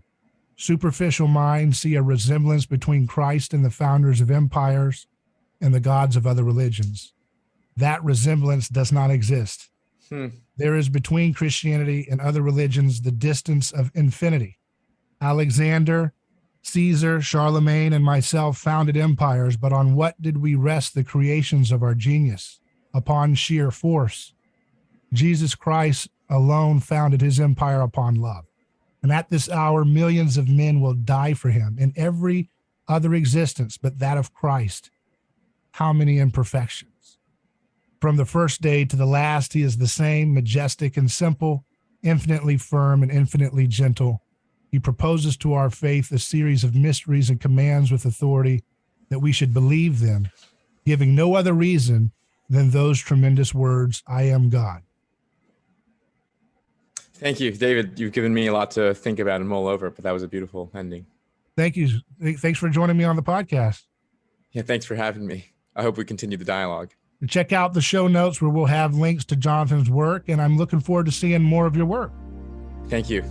Superficial minds see a resemblance between Christ and the founders of empires and the gods of other religions. That resemblance does not exist. There is between Christianity and other religions the distance of infinity. Alexander, Caesar, Charlemagne, and myself founded empires, but on what did we rest the creations of our genius? Upon sheer force. Jesus Christ alone founded his empire upon love. And at this hour, millions of men will die for him in every other existence but that of Christ. How many imperfections? From the first day to the last, he is the same, majestic and simple, infinitely firm and infinitely gentle. He proposes to our faith a series of mysteries and commands with authority that we should believe them, giving no other reason than those tremendous words, I am God. Thank you, David. You've given me a lot to think about and mull over, but that was a beautiful ending. Thank you. Thanks for joining me on the podcast. Yeah, thanks for having me. I hope we continue the dialogue. Check out the show notes where we'll have links to Johnathan's work, and I'm looking forward to seeing more of your work. Thank you.